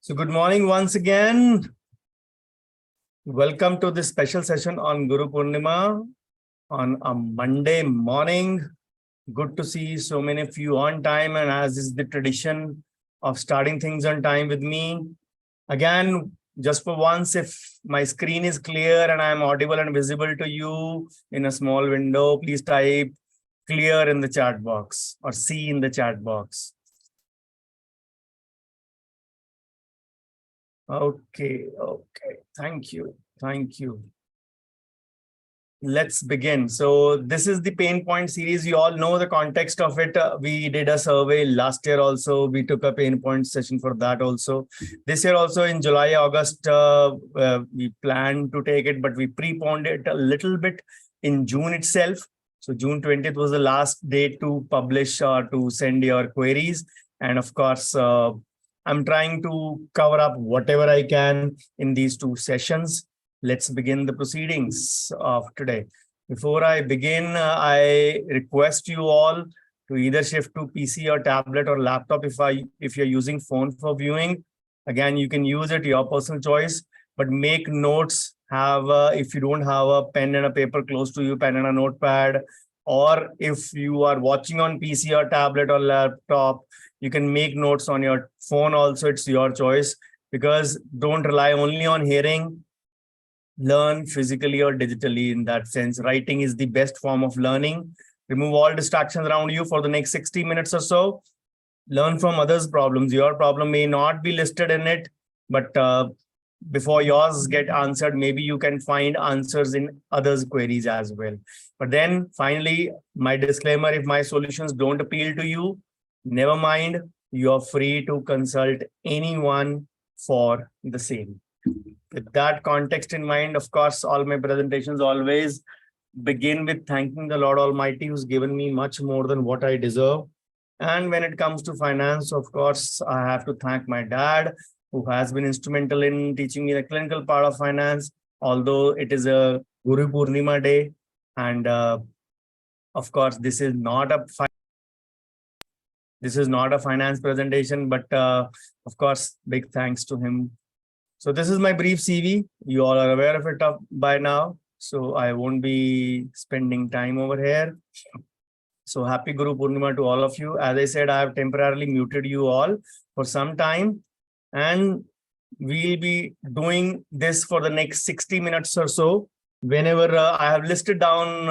So good morning once again. Welcome to this special session on Guru Purnima on a Monday morning. Good to see so many of you on time, and as is the tradition of starting things on time with me. Again, just for once, if my screen is clear and I am audible and visible to you in a small window, please type clear in the chat box or C in the chat box. Okay. Thank you. Let's begin. So this is the pain point series. You all know the context of it. We did a survey last year also. We took a pain point session for that also. This year also in July, August, we planned to take it, but we preponed it a little bit in June itself. So June 20th was the last day to publish or to send your queries. And of course, I'm trying to cover up whatever I can in these two sessions. Let's begin the proceedings of today. Before I begin, I request you all to either shift to PC or tablet or laptop if you're using phone for viewing. Again, you can use it, your personal choice, but make notes. If you don't have a pen and a paper close to you, pen and a notepad, or if you are watching on PC or tablet or laptop, you can make notes on your phone also. It's your choice, because don't rely only on hearing. Learn physically or digitally. In that sense, writing is the best form of learning. Remove all distractions around you for the next 60 minutes or so. Learn from others' problems. Your problem may not be listed in it, but before yours get answered, maybe you can find answers in others' queries as well. But then finally, my disclaimer: if my solutions don't appeal to you, never mind. You're free to consult anyone for the same. With that context in mind, of course, all my presentations always begin with thanking the Lord Almighty, who's given me much more than what I deserve. And when it comes to finance, of course, I have to thank my dad, who has been instrumental in teaching me the clinical part of finance, although it is a Guru Purnima day. And of course, this is not a finance presentation, but of course, big thanks to him. So this is my brief CV. You all are aware of it by now, so I won't be spending time over here. So happy Guru Purnima to all of you. As I said, I have temporarily muted you all for some time, and we'll be doing this for the next 60 minutes or so. Whenever I have listed down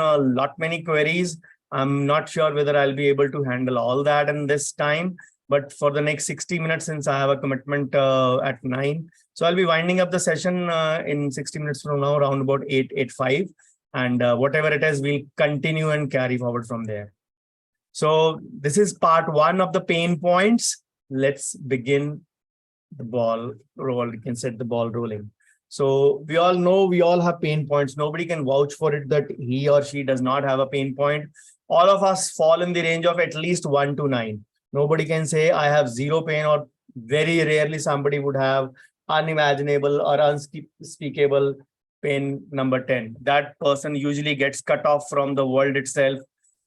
many queries, I'm not sure whether I'll be able to handle all that in this time. But for the next 60 minutes, since I have a commitment at 9, so I'll be winding up the session in 60 minutes from now, around about 8:05. And whatever it is, we'll continue and carry forward from there. So this is part one of the pain points. Let's begin the ball roll. You can set the ball rolling. So we all know we all have pain points. Nobody can vouch for it that he or she does not have a pain point. All of us fall in the range of at least 1 to 9. Nobody can say I have zero pain, or very rarely somebody would have unimaginable or unspeakable pain number 10. That person usually gets cut off from the world itself,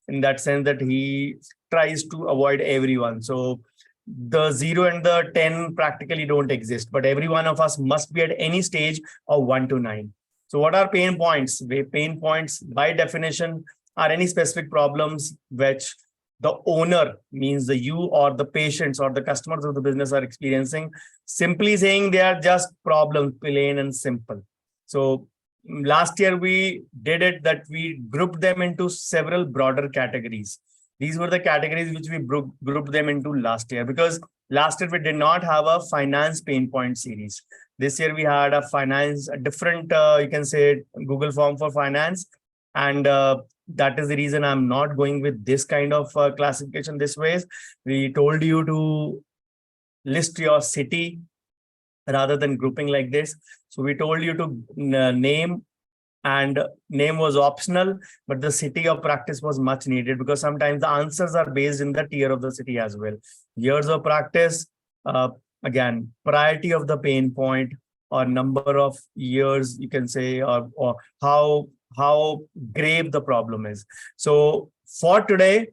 in that sense that he tries to avoid everyone. So the 0 and the 10 practically don't exist, but every one of us must be at any stage of 1 to 9. So what are pain points? Pain points, by definition, are any specific problems which the owner, means the you or the patients or the customers of the business, are experiencing. Simply saying, they are just problems, plain and simple. So last year we did it that we grouped them into several broader categories. These were the categories which we grouped them into last year, because last year we did not have a finance pain point series. This year we had a different, you can say, Google form for finance. And that is the reason I'm not going with this kind of classification this way. We told you to list your city rather than grouping like this. So we told you to name, and name was optional, but the city of practice was much needed, because sometimes the answers are based in the tier of the city as well. Years of practice, again, priority of the pain point, or number of years, you can say, or how grave the problem is. So for today,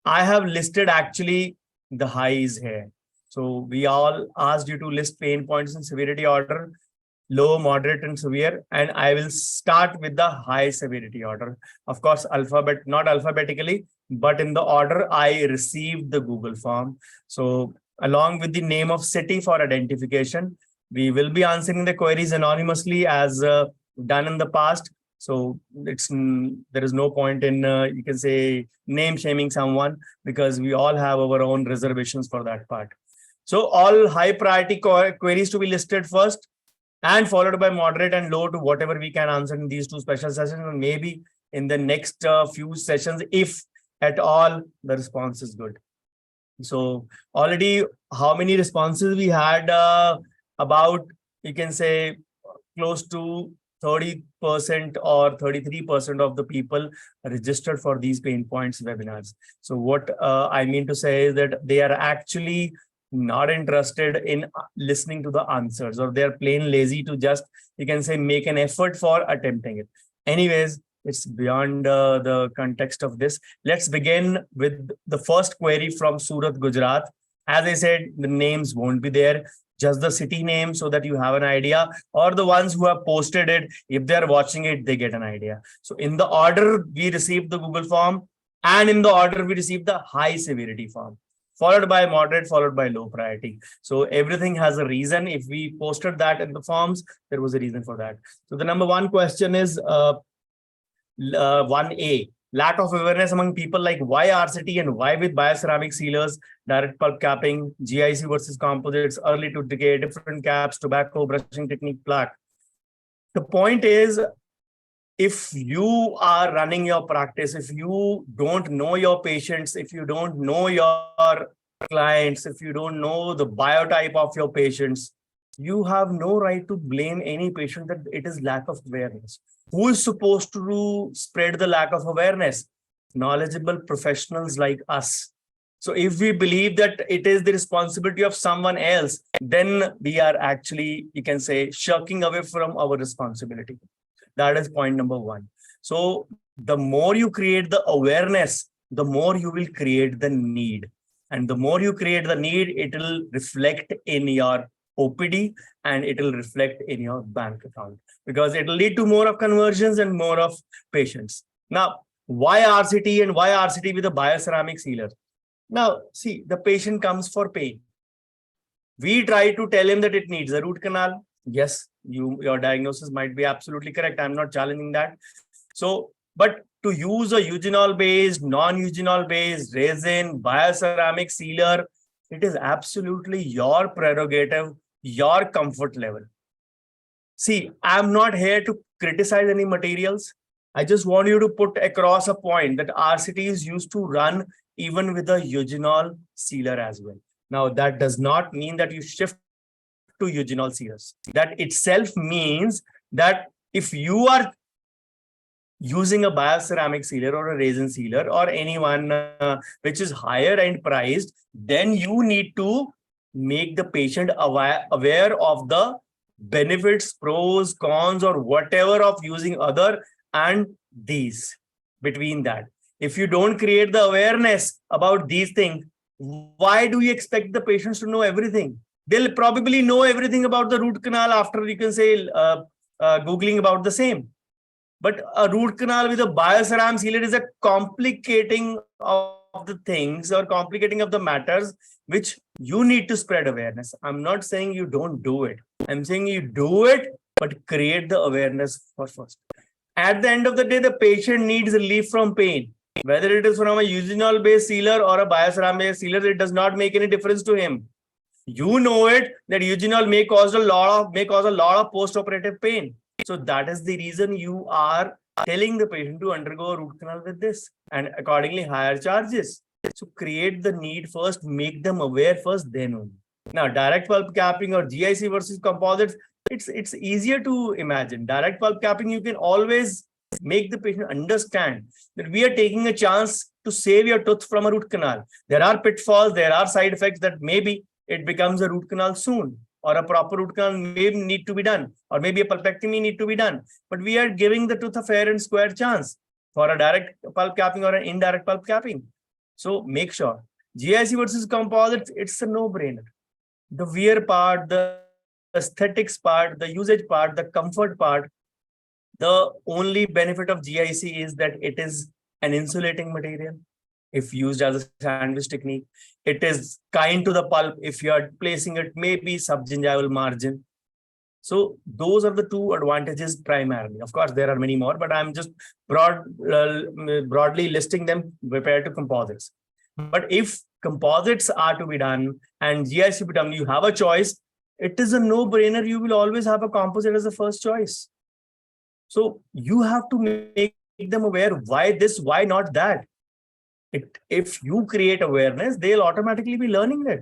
I have listed actually the highs here. So we all asked you to list pain points in severity order, low, moderate, and severe. And I will start with the high severity order. Of course, not alphabetically, but in the order I received the Google form. So along with the name of city for identification, we will be answering the queries anonymously as done in the past. So there is no point in you can say name shaming someone, because we all have our own reservations for that part. So all high priority queries to be listed first, and followed by moderate and low to whatever we can answer in these two special sessions, and maybe in the next few sessions, if at all the response is good. So already how many responses we had? About, you can say, close to 30% or 33% of the people registered for these pain points webinars. So what I mean to say is that they are actually not interested in listening to the answers, or they're plain lazy to just, you can say, make an effort for attempting it. Anyways, it's beyond the context of this. Let's begin with the first query from Surat, Gujarat. As I said, the names won't be there, just the city name, so that you have an idea, or the ones who have posted it, if they're watching it, they get an idea. So in the order we received the Google form, and in the order we received the high severity form, followed by moderate, followed by low priority. So everything has a reason. If we posted that in the forms, there was a reason for that. So the number one question is 1A. Lack of awareness among people, like why RCT and why with bioceramic sealers, direct pulp capping, GIC versus composites, early to decay, different caps, tobacco, brushing technique, plaque. The point is, if you are running your practice, if you don't know your patients, if you don't know your clients, if you don't know the biotype of your patients, you have no right to blame any patient that it is lack of awareness. Who is supposed to spread the lack of awareness? Knowledgeable professionals like us. So if we believe that it is the responsibility of someone else, then we are actually, you can say, shirking away from our responsibility. That is point number one. So the more you create the awareness, the more you will create the need. And the more you create the need, it will reflect in your OPD, and it will reflect in your bank account, because it will lead to more of conversions and more of patients. Now, why RCT and why RCT with a bioceramic sealer? Now, see, the patient comes for pain. We try to tell him that it needs a root canal. Yes, your diagnosis might be absolutely correct. I'm not challenging that. So, but to use a eugenol-based, non-eugenol-based resin, bioceramic sealer, it is absolutely your prerogative, your comfort level. See, I'm not here to criticize any materials. I just want you to put across a point that RCT is used to run even with a eugenol sealer as well. Now, that does not mean that you shift to eugenol sealers. That itself means that if you are using a bioceramic sealer or a resin sealer or anyone which is higher end priced, then you need to make the patient aware of the benefits, pros, cons, or whatever of using other and these between that. If you don't create the awareness about these things, why do you expect the patients to know everything? They'll probably know everything about the root canal after, you can say, Googling about the same. But a root canal with a bioceram sealer is a complicating of the things or complicating of the matters which you need to spread awareness. I'm not saying you don't do it. I'm saying you do it, but create the awareness first. At the end of the day, the patient needs relief from pain. Whether it is from a eugenol-based sealer or a bioceram-based sealer, it does not make any difference to him. You know it that eugenol may cause a lot of post-operative pain. So that is the reason you are telling the patient to undergo a root canal with this, and accordingly higher charges. So create the need first, make them aware first, then only. Now, direct pulp capping or GIC versus composites, it's easier to imagine. Direct pulp capping, you can always make the patient understand that we are taking a chance to save your tooth from a root canal. There are pitfalls, there are side effects that maybe it becomes a root canal soon, or a proper root canal may need to be done, or maybe a pulpectomy need to be done. But we are giving the tooth a fair and square chance for a direct pulp capping or an indirect pulp capping. So make sure. GIC versus composites, it's a no-brainer. the wear part, the aesthetics part, the usage part, the comfort part, the only benefit of GIC is that it is an insulating material if used as a sandwich technique. It is kind to the pulp if you are placing it maybe subgingival margin. So those are the two advantages primarily. Of course, there are many more, but I'm just broadly listing them compared to composites. But if composites are to be done and GIC be done, you have a choice. It is a no-brainer. You will always have a composite as a first choice. So you have to make them aware why this, why not that. If you create awareness, they'll automatically be learning that.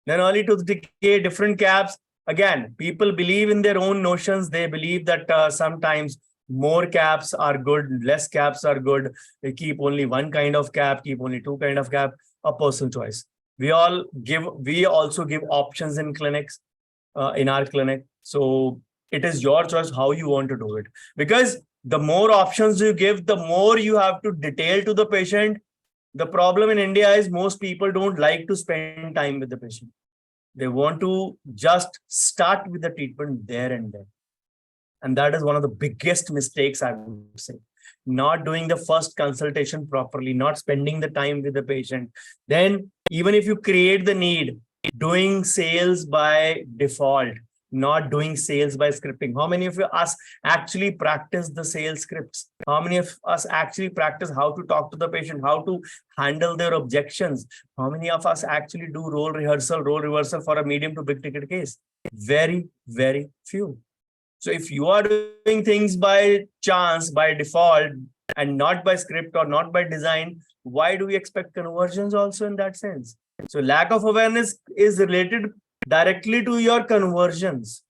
Then early tooth decay, different caps. Again, people believe in their own notions. They believe that sometimes more caps are good, less caps are good. They keep only one kind of cap, keep only two kind of cap, a personal choice. We also give options in clinics, in our clinic. So it is your choice how you want to do it. Because the more options you give, the more you have to detail to the patient. The problem in India is most people don't like to spend time with the patient. They want to just start with the treatment there and then. And that is one of the biggest mistakes, I would say. Not doing the first consultation properly, not spending the time with the patient. Then even if you create the need, doing sales by default, not doing sales by scripting. How many of us actually practice the sales scripts? How many of us actually practice how to talk to the patient, how to handle their objections? How many of us actually do role reversal for a medium to big ticket case? Very, very few. So if you are doing things by chance, by default, and not by script or not by design, why do we expect conversions also in that sense? So lack of awareness is related directly to your conversions,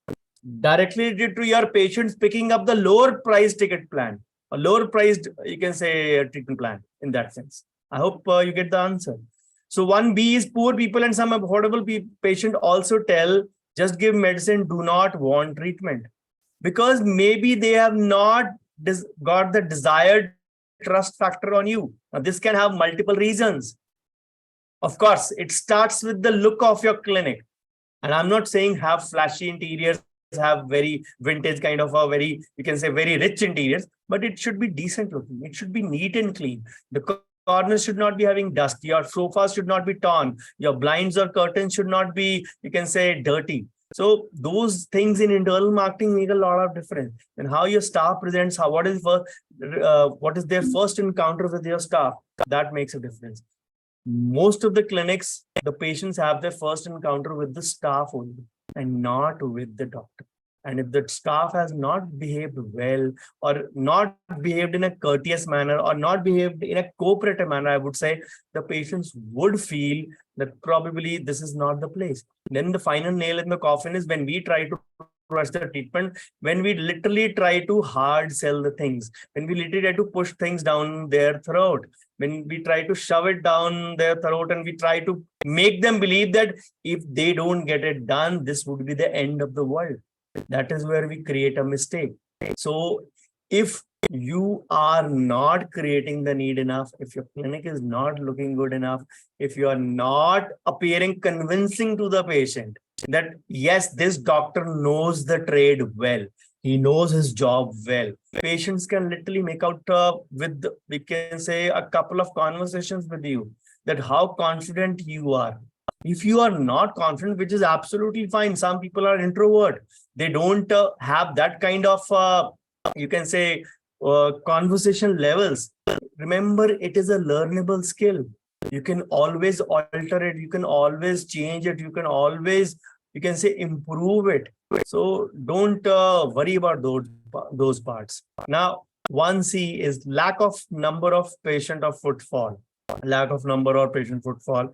directly to your patients picking up the lower price ticket plan, a lower priced, you can say, treatment plan in that sense. I hope you get the answer. So 1B is poor people and some affordable patient also tell, just give medicine, do not want treatment. Because maybe they have not got the desired trust factor on you. Now, this can have multiple reasons. Of course, it starts with the look of your clinic. And I'm not saying have flashy interiors, have very vintage kind of a very, you can say very rich interiors, but it should be decent looking. It should be neat and clean. The corners should not be having dust. Your sofas should not be torn. Your blinds or curtains should not be, you can say, dirty. So those things in internal marketing make a lot of difference. And how your staff presents, what is their first encounter with your staff, that makes a difference. Most of the clinics, the patients have their first encounter with the staff only and not with the doctor. And if the staff has not behaved well or not behaved in a courteous manner or not behaved in a cooperative manner, I would say the patients would feel that probably this is not the place. Then the final nail in the coffin is when we try to rush the treatment, when we literally try to hard sell the things, when we literally try to push things down their throat, when we try to shove it down their throat and we try to make them believe that if they don't get it done, this would be the end of the world. That is where we create a mistake. So if you are not creating the need enough, if your clinic is not looking good enough, if you are not appearing convincing to the patient that yes, this doctor knows the trade well, he knows his job well, patients can literally make out with, we can say, a couple of conversations with you that how confident you are. If you are not confident, which is absolutely fine, some people are introvert, they don't have that kind of you can say conversation levels. Remember, it is a learnable skill. You can always alter it, you can always change it, you can always, you can say, improve it. So don't worry about those parts. Now 1C is lack of number of patient of footfall, lack of number or patient footfall.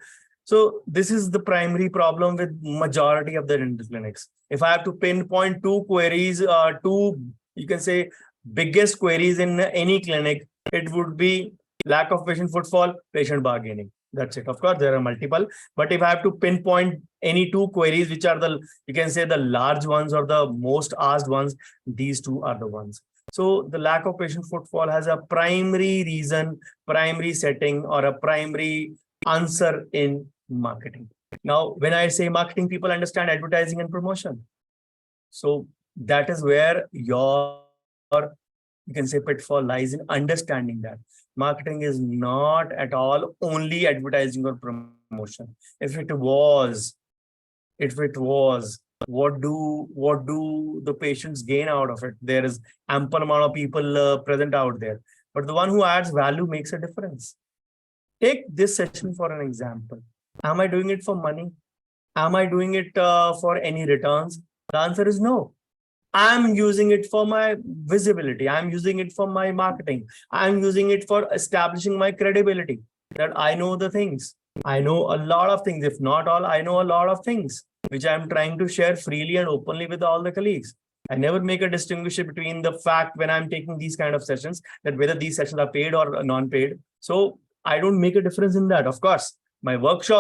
So this is the primary problem with majority of the dental clinics. If I have to pinpoint two queries, you can say biggest queries in any clinic, it would be lack of patient footfall, patient bargaining. That's it. Of course, there are multiple, but if I have to pinpoint any two queries, which are the, you can say, the large ones or the most asked ones, these two are the ones. So the lack of patient footfall has a primary reason, primary setting, or a primary answer in marketing. Now, when I say marketing, people understand advertising and promotion. So that is where your, you can say, pitfall lies in understanding that marketing is not at all only advertising or promotion. If it was, what do the patients gain out of it? There is ample amount of people present out there, but the one who adds value makes a difference. Take this session for an example. Am I doing it for money? Am I doing it for any returns? The answer is no. I'm using it for my visibility. I'm using it for my marketing. I'm using it for establishing my credibility, that I know the things. I know a lot of things. If not all, I know a lot of things, which I'm trying to share freely and openly with all the colleagues. I never make a distinction between the fact when I'm taking these kind of sessions, that whether these sessions are paid or non-paid. So I don't make a difference in that. Of course, my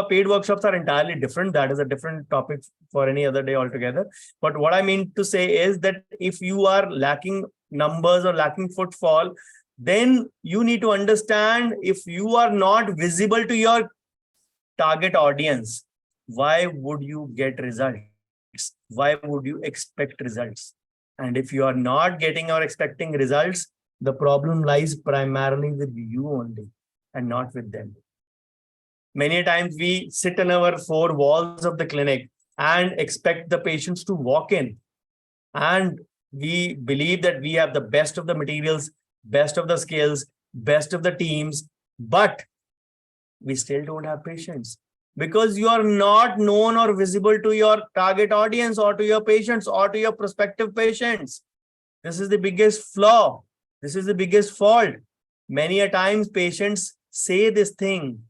paid workshops are entirely different. That is a different topic for any other day altogether. But what I mean to say is that if you are lacking numbers or lacking footfall, then you need to understand, if you are not visible to your target audience, why would you get results? Why would you expect results? And if you are not getting or expecting results, the problem lies primarily with you only and not with them. Many times we sit in our four walls of the clinic and expect the patients to walk in. And we believe that we have the best of the materials, best of the skills, best of the teams, but we still don't have patients because you are not known or visible to your target audience or to your patients or to your prospective patients. This is the biggest flaw. This is the biggest fault. Many a times patients say this thing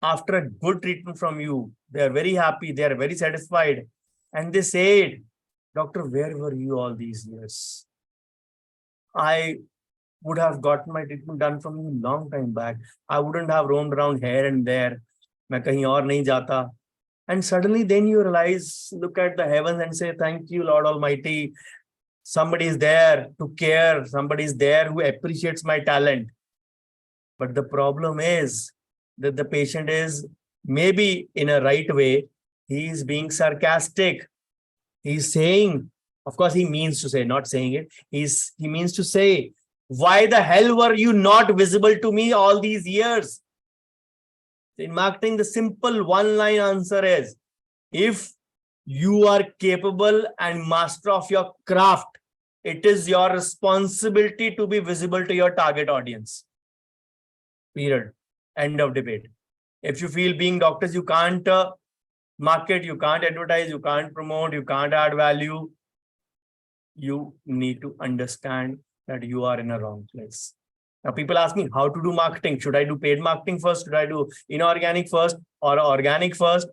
after a good treatment from you. They are very happy. They are very satisfied. And they say, "Doctor, where were you all these years? I would have gotten my treatment done from you long time back. I wouldn't have roamed around here and there. मैं कहीं और नहीं जाता." And suddenly then you realize, look at the heavens and say, "Thank you, Lord Almighty. Somebody is there to care. Somebody is there who appreciates my talent." But the problem is that the patient is, maybe in a right way, he is being sarcastic. He's saying, of course, he means to say, not saying it. He means to say, "Why the hell were you not visible to me all these years?" In marketing, the simple one-line answer is, if you are capable and master of your craft, it is your responsibility to be visible to your target audience. Period. End of debate. If you feel being doctors, you can't market, you can't advertise, you can't promote, you can't add value, you need to understand that you are in a wrong place. Now, people ask me how to do marketing. Should I do paid marketing first? Should I do inorganic first or organic first?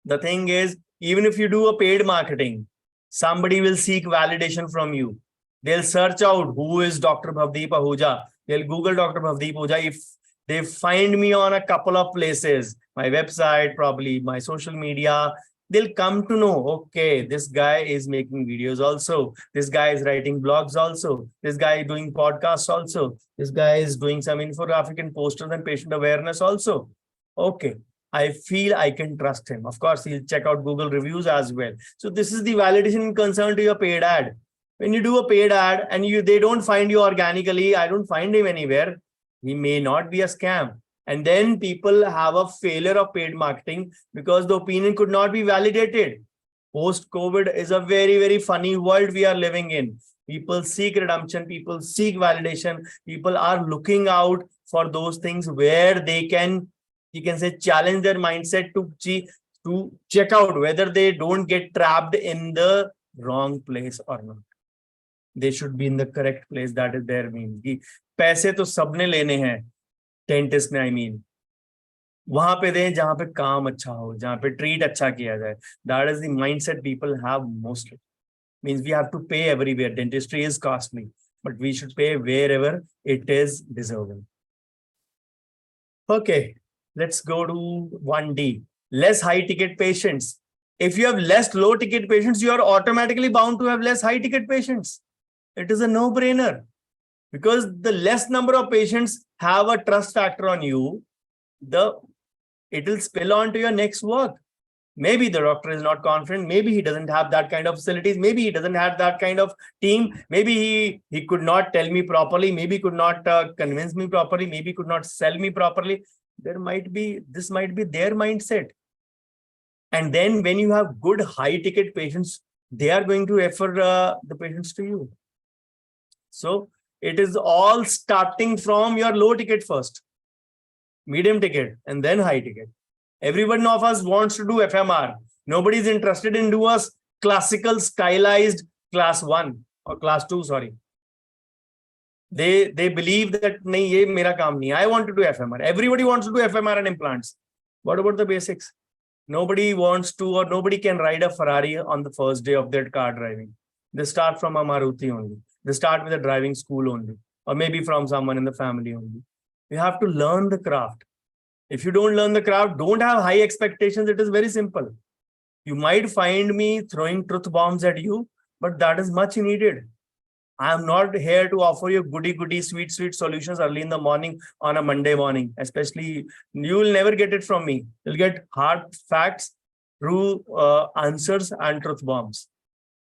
The thing is, even if you do a paid marketing, somebody will seek validation from you. They'll search out who is Dr. Bhavdeep Ahuja. They'll Google Dr. Bhavdeep Ahuja. If they find me on a couple of places, my website, probably my social media, they'll come to know, okay, this guy is making videos also. This guy is writing blogs also. This guy is doing podcasts also. This guy is doing some infographic and posters and patient awareness also. Okay, I feel I can trust him. Of course, he'll check out Google reviews as well. So this is the validation concern to your paid ad. When you do a paid ad and they don't find you organically, I don't find him anywhere, he may not be a scam. And then people have a failure of paid marketing because the opinion could not be validated. Post-COVID is a very, very funny world we are living in. People seek redemption, people seek validation, people are looking out for those things where they can, you can say, challenge their mindset to check out whether they don't get trapped in the wrong place or not. They should be in the correct place. That is their mean. पैसे तो सबने लेने हैं, dentist ने, I mean, वहां पे दें जहां पे काम अच्छा हो, जहां पे ट्रीट अच्छा किया जाए. That is the mindset people have mostly. Means we have to pay everywhere. Dentistry is costly, but we should pay wherever it is deserving. Okay, let's go to 1D. Less high ticket patients. If you have less low ticket patients, you are automatically bound to have less high ticket patients. It is a no-brainer, because the less number of patients have a trust factor on you, it will spill on to your next work. Maybe the doctor is not confident. Maybe he doesn't have that kind of facilities. Maybe he doesn't have that kind of team. Maybe he could not tell me properly. Maybe could not convince me properly. Maybe could not sell me properly. This might be their mindset. And then when you have good high ticket patients, they are going to refer the patients to you. So it is all starting from your low ticket first, medium ticket, and then high ticket. Every one of us wants to do FMR. Nobody is interested in do a classical stylized class 1 or class 2, sorry. They believe that nahi, ye mera kaam nahi. I want to do FMR. Everybody wants to do FMR and implants. What about the basics? Nobody wants to, or nobody can ride a Ferrari on the first day of their car driving. They start from a Maruti only. They start with a driving school only, or maybe from someone in the family only. You have to learn the craft. If you don't learn the craft, don't have high expectations. It is very simple. You might find me throwing truth bombs at you, but that is much needed. I am not here to offer you goody, sweet solutions early in the morning on a Monday morning. Especially, you will never get it from me. You'll get hard facts through answers and truth bombs.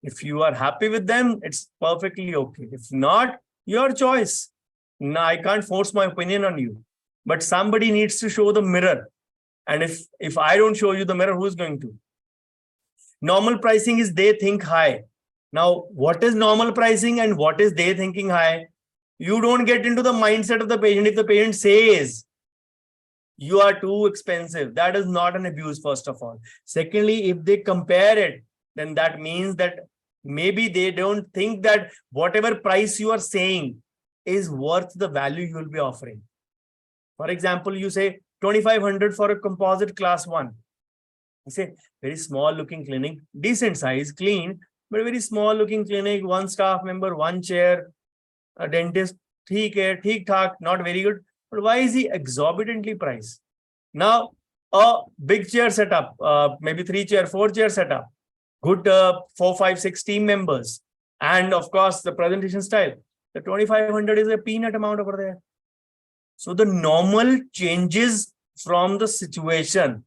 If you are happy with them, it's perfectly okay. If not, your choice. No, I can't force my opinion on you. But somebody needs to show the mirror. And if I don't show you the mirror, who's going to? Normal pricing is they think high. Now, what is normal pricing and what is they thinking high? You don't get into the mindset of the patient. If the patient says you are too expensive, that is not an abuse, first of all. Secondly, if they compare it, then that means that maybe they don't think that whatever price you are saying is worth the value you will be offering. For example, you say 2,500 for a composite class 1. You say very small looking clinic, decent size, clean, but a very small looking clinic, 1 staff member, 1 chair, a dentist, theek thak, not very good. But why is he exorbitantly priced? Now, a big chair setup, maybe 3 chair, 4 chair setup, good 4, 5, 6 team members, and of course the presentation style. The 2,500 is a peanut amount over there. So the normal changes from the situation,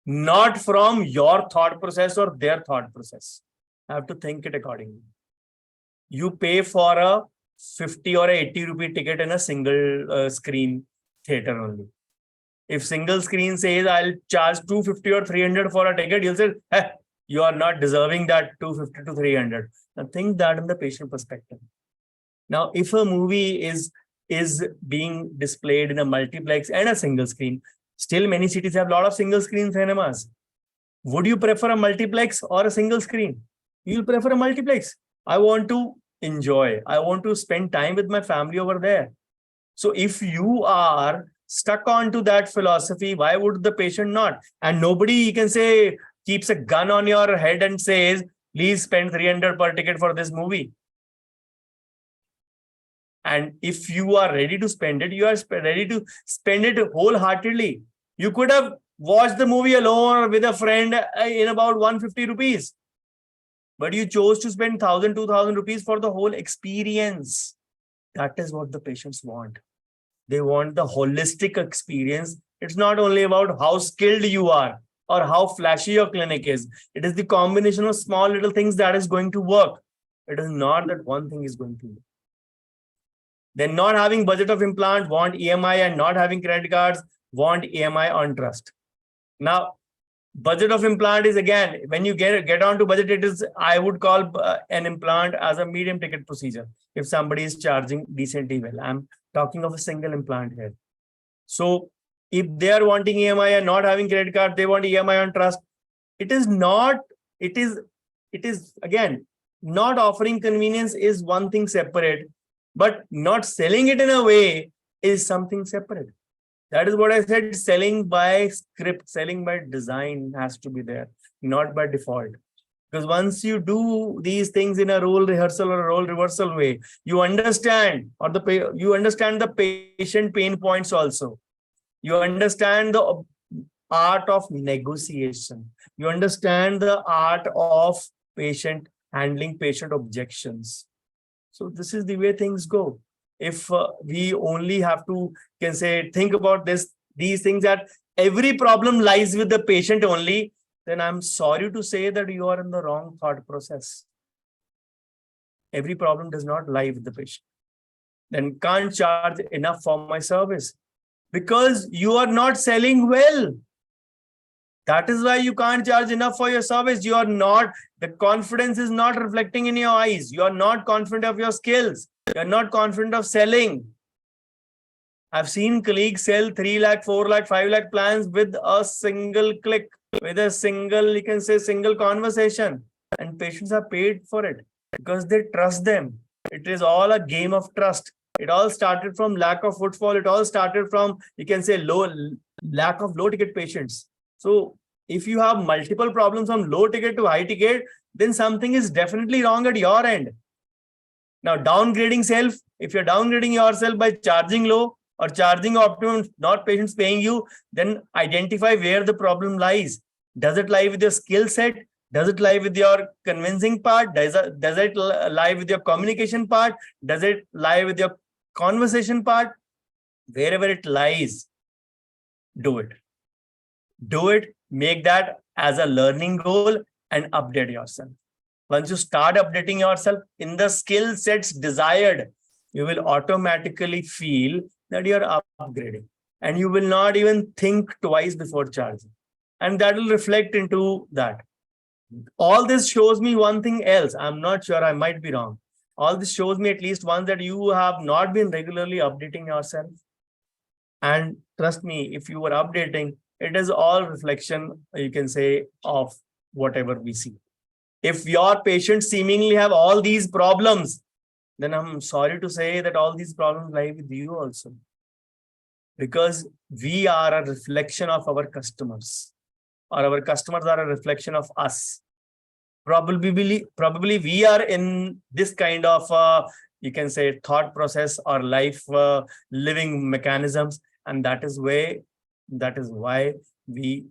not from your thought process or their thought process. I have to think it accordingly. You pay for a 50 or 80 rupee ticket in a single screen theater only. If single screen says I'll charge 250 or 300 for a ticket, you'll say, hey, you are not deserving that 250 to 300. Now think that in the patient perspective. Now, if a movie is being displayed in a multiplex and a single screen, still many cities have a lot of single screen cinemas. Would you prefer a multiplex or a single screen? You'll prefer a multiplex. I want to enjoy. I want to spend time with my family over there. So if you are stuck onto that philosophy, why would the patient not? And nobody, you can say, keeps a gun on your head and says, please spend 300 per ticket for this movie. And if you are ready to spend it, you are ready to spend it wholeheartedly. You could have watched the movie alone or with a friend in about 150 rupees. But you chose to spend 1,000, 2,000 rupees for the whole experience. That is what the patients want. They want the holistic experience. It's not only about how skilled you are or how flashy your clinic is. It is the combination of small little things that is going to work. It is not that one thing is going to work. Then not having budget of implant, want EMI, and not having credit cards, want EMI on trust. Now, budget of implant is, again, when you get on to budget, it is, I would call an implant as a medium ticket procedure. If somebody is charging decently well, I'm talking of a single implant here. So if they are wanting EMI and not having credit card, they want EMI on trust. It is again, not offering convenience is one thing separate, but not selling it in a way is something separate. That is what I said, selling by script, selling by design has to be there, not by default. Because once you do these things in a role rehearsal or a role reversal way, you understand, you understand the patient pain points also. You understand the art of negotiation. You understand the art of handling patient objections. So this is the way things go. If we only have to, think about these things, that every problem lies with the patient only, then I'm sorry to say that you are in the wrong thought process. Every problem does not lie with the patient. Then can't charge enough for my service because you are not selling well. That is why you can't charge enough for your service. You are not, the confidence is not reflecting in your eyes. You are not confident of your skills. You are not confident of selling. I've seen colleagues sell 3 lakh, 4 lakh, 5 lakh plans with a single click, with a single, you can say, single conversation. And patients are paid for it because they trust them. It is all a game of trust. It all started from lack of footfall. It all started from, you can say, lack of low ticket patients. So if you have multiple problems from low ticket to high ticket, then something is definitely wrong at your end. Now, downgrading self, if you're downgrading yourself by charging low or charging optimum, not patients paying you, then identify where the problem lies. Does it lie with your skill set? Does it lie with your convincing part? Does it lie with your communication part? Does it lie with your conversation part? Wherever it lies, do it. Do it, make that as a learning goal and update yourself. Once you start updating yourself in the skill sets desired, you will automatically feel that you're upgrading and you will not even think twice before charging. And that will reflect into that. All this shows me one thing else. I'm not sure, I might be wrong. All this shows me at least one, that you have not been regularly updating yourself. And trust me, if you were updating, it is all reflection, you can say, of whatever we see. If your patients seemingly have all these problems, then I'm sorry to say that all these problems lie with you also. Because we are a reflection of our customers, or our customers are a reflection of us. Probably we are in this kind of, you can say, thought process or life living mechanisms. And that is why we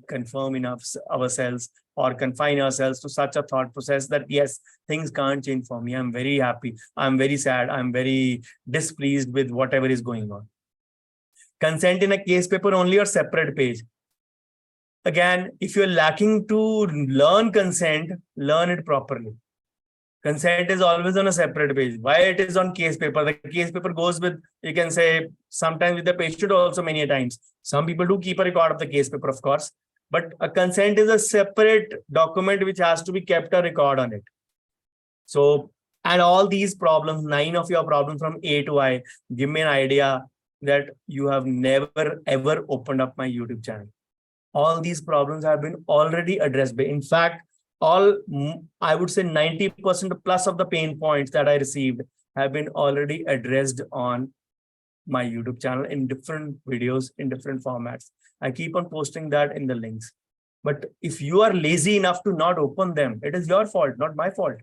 confirm in ourselves or confine ourselves to such a thought process that yes, things can't change for me. I'm very happy. I'm very sad. I'm very displeased with whatever is going on. Consent in a case paper only or separate page. Again, if you're lacking to learn consent, learn it properly. Consent is always on a separate page. Why it is on case paper? The case paper goes with, you can say, sometimes with the patient also many times. Some people do keep a record of the case paper, of course. But a consent is a separate document which has to be kept a record on it. So, and all these problems, 9 of your problems from A to I, give me an idea that you have never ever opened up my YouTube channel. All these problems have been already addressed. In fact, I would say 90% plus of the pain points that I received have been already addressed on my YouTube channel in different videos, in different formats. I keep on posting that in the links. But if you are lazy enough to not open them, it is your fault, not my fault.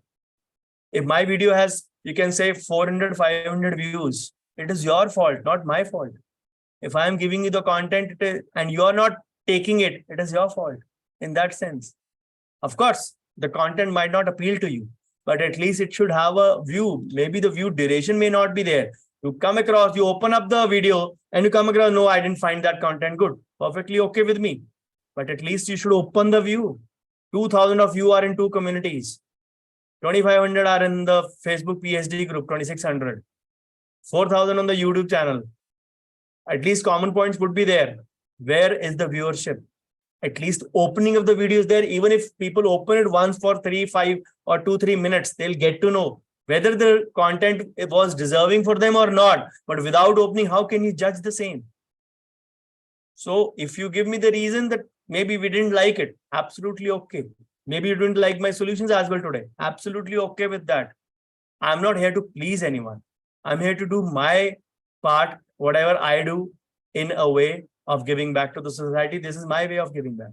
If my video has, you can say, 400, 500 views, it is your fault, not my fault. If I am giving you the content and you are not taking it, it is your fault in that sense. Of course, the content might not appeal to you, but at least it should have a view. Maybe the view duration may not be there. You come across, you open up the video and you come across, no, I didn't find that content good. Perfectly okay with me. But at least you should open the view. 2,000 of you are in 2 communities. 2,500 are in the Facebook PhD group, 2,600. 4,000 on the YouTube channel. At least common points would be there. Where is the viewership? At least opening of the videos there. Even if people open it once for 3, 5 or 2, 3 minutes, they'll get to know whether the content was deserving for them or not. But without opening, how can you judge the same? So if you give me the reason that maybe we didn't like it, absolutely okay. Maybe you didn't like my solutions as well today. Absolutely okay with that. I'm not here to please anyone. I'm here to do my part, whatever I do, in a way of giving back to the society. This is my way of giving back.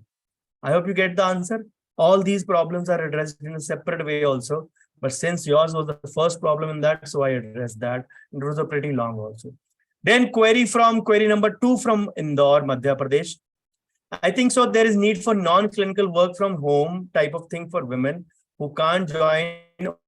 I hope you get the answer. All these problems are addressed in a separate way also. But since yours was the first problem in that, so I addressed that. It was a pretty long also. Then query number 2 from Indore, Madhya Pradesh. I think so there is need for non-clinical work from home type of thing for women who can't join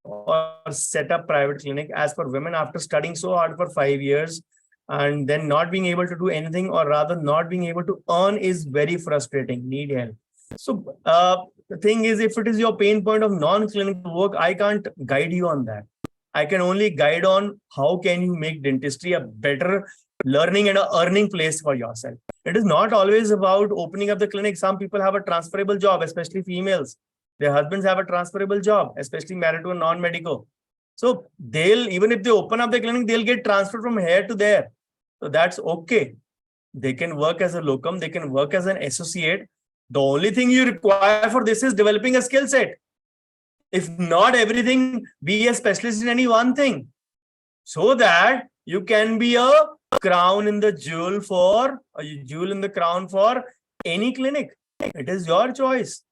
or set up private clinic. As for women, after studying so hard for 5 years, and then not being able to do anything, or rather not being able to earn, is very frustrating. Need help. So the thing is, if it is your pain point of non-clinical work, I can't guide you on that. I can only guide on how can you make dentistry a better learning and a earning place for yourself. It is not always about opening up the clinic. Some people have a transferable job, especially females. Their husbands have a transferable job, especially married to a non-medico. So they'll, even if they open up the clinic, they'll get transferred from here to there. So that's okay. They can work as a locum, they can work as an associate. The only thing you require for this is developing a skill set. If not everything, be a specialist in any one thing, so that you can be a crown in the jewel for a jewel in the crown for any clinic. It is your choice.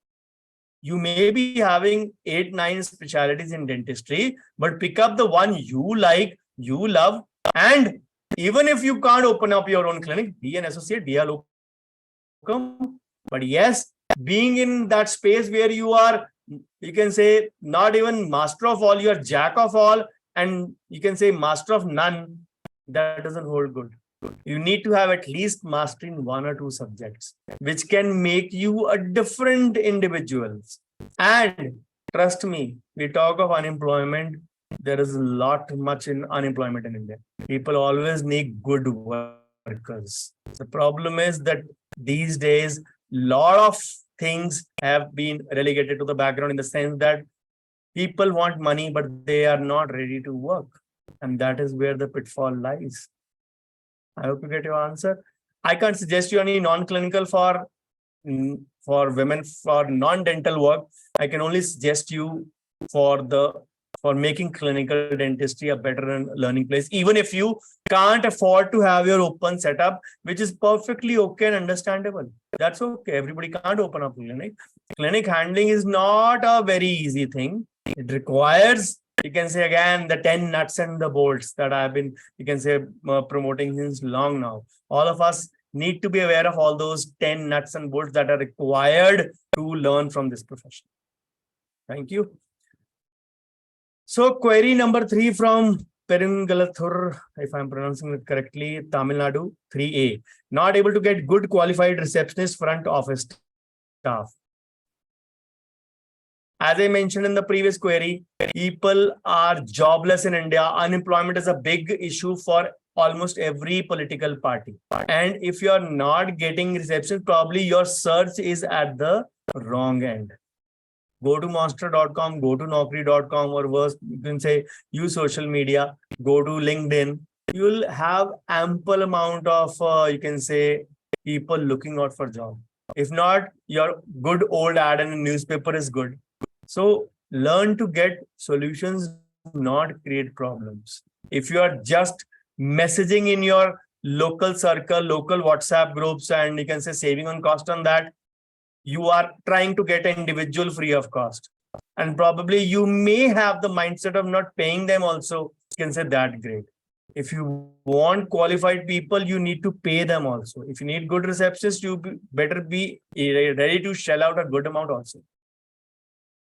You may be having 8-9 specialties in dentistry, but pick up the one you like, you love, and even if you can't open up your own clinic, be an associate, be a locum. But yes, being in that space where you are, you can say, not even master of all, you are jack of all, and you can say master of none, that doesn't hold good. You need to have at least mastery in 1 or 2 subjects, which can make you a different individual. And trust me, we talk of unemployment. There is a lot much in unemployment in India. People always need good workers. The problem is that these days, lot of things have been relegated to the background, in the sense that people want money, but they are not ready to work. And that is where the pitfall lies. I hope you get your answer. I can't suggest you any non-clinical for women for non-dental work. I can only suggest you for making clinical dentistry a better learning place, even if you can't afford to have your open setup, which is perfectly okay and understandable. That's okay. Everybody can't open up a clinic. Clinic handling is not a very easy thing. It requires, you can say again, the 10 nuts and the bolts that I've been, you can say, promoting since long now. All of us need to be aware of all those 10 nuts and bolts that are required to learn from this profession. Thank you. So query number 3 from Perungalathur, if I'm pronouncing it correctly, Tamil Nadu, 3A. Not able to get good qualified receptionist front office staff. As I mentioned in the previous query, people are jobless in India. Unemployment is a big issue for almost every political party. And if you're not getting reception, probably your search is at the wrong end. Go to monster.com, go to naukri.com, or worse, you can say use social media, go to LinkedIn. You'll have ample amount of, you can say, people looking out for job. If not, your good old ad in a newspaper is good. So learn to get solutions, not create problems. If you are just messaging in your local circle, local WhatsApp groups, and you can say saving on cost on that, you are trying to get an individual free of cost. And probably you may have the mindset of not paying them also. You can say that great. If you want qualified people, you need to pay them also. If you need good receptionists, you better be ready to shell out a good amount also.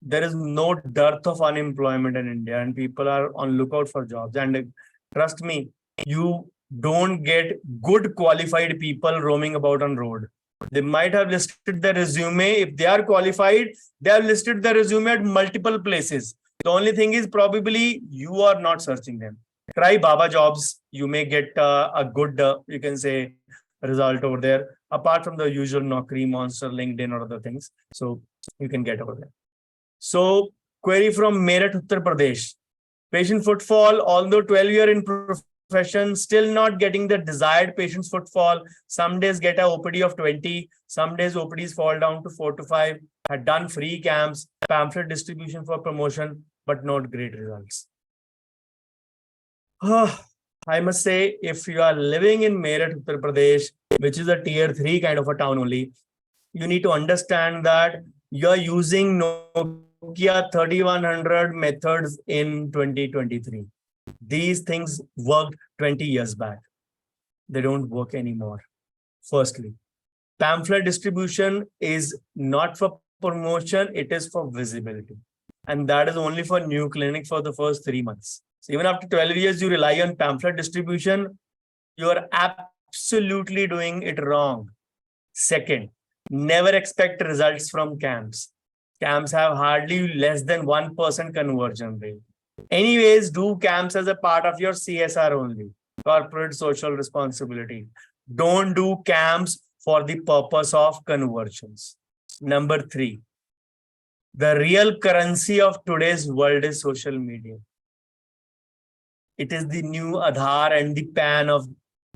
There is no dearth of unemployment in India, and people are on lookout for jobs. And trust me, you don't get good qualified people roaming about on road. They might have listed their resume. If they are qualified, they have listed their resume at multiple places. The only thing is probably you are not searching them. Try Baba Jobs. You may get a good, you can say, result over there, apart from the usual Naukri, Monster, LinkedIn, or other things. So you can get over there. So query from Meerut, Uttar Pradesh. Patient footfall, although 12 years in profession, still not getting the desired patient's footfall. Some days get a OPD of 20. Some days OPDs fall down to 4 to 5. Had done free camps, pamphlet distribution for promotion, but not great results. I must say, if you are living in Meerut, Uttar Pradesh, which is a tier 3 kind of a town only, you need to understand that you're using Nokia 3100 methods in 2023. These things worked 20 years back. They don't work anymore. Firstly, pamphlet distribution is not for promotion, it is for visibility. And that is only for new clinic for the first 3 months. So even after 12 years, you rely on pamphlet distribution, you are absolutely doing it wrong. Second, Never expect results from CAMs. CAMs have hardly less than 1% conversion rate. Anyways, do CAMs as a part of your CSR only, corporate social responsibility. Don't do CAMs for the purpose of conversions. Number 3, the real currency of today's world is social media. It is the new Aadhaar and the PAN of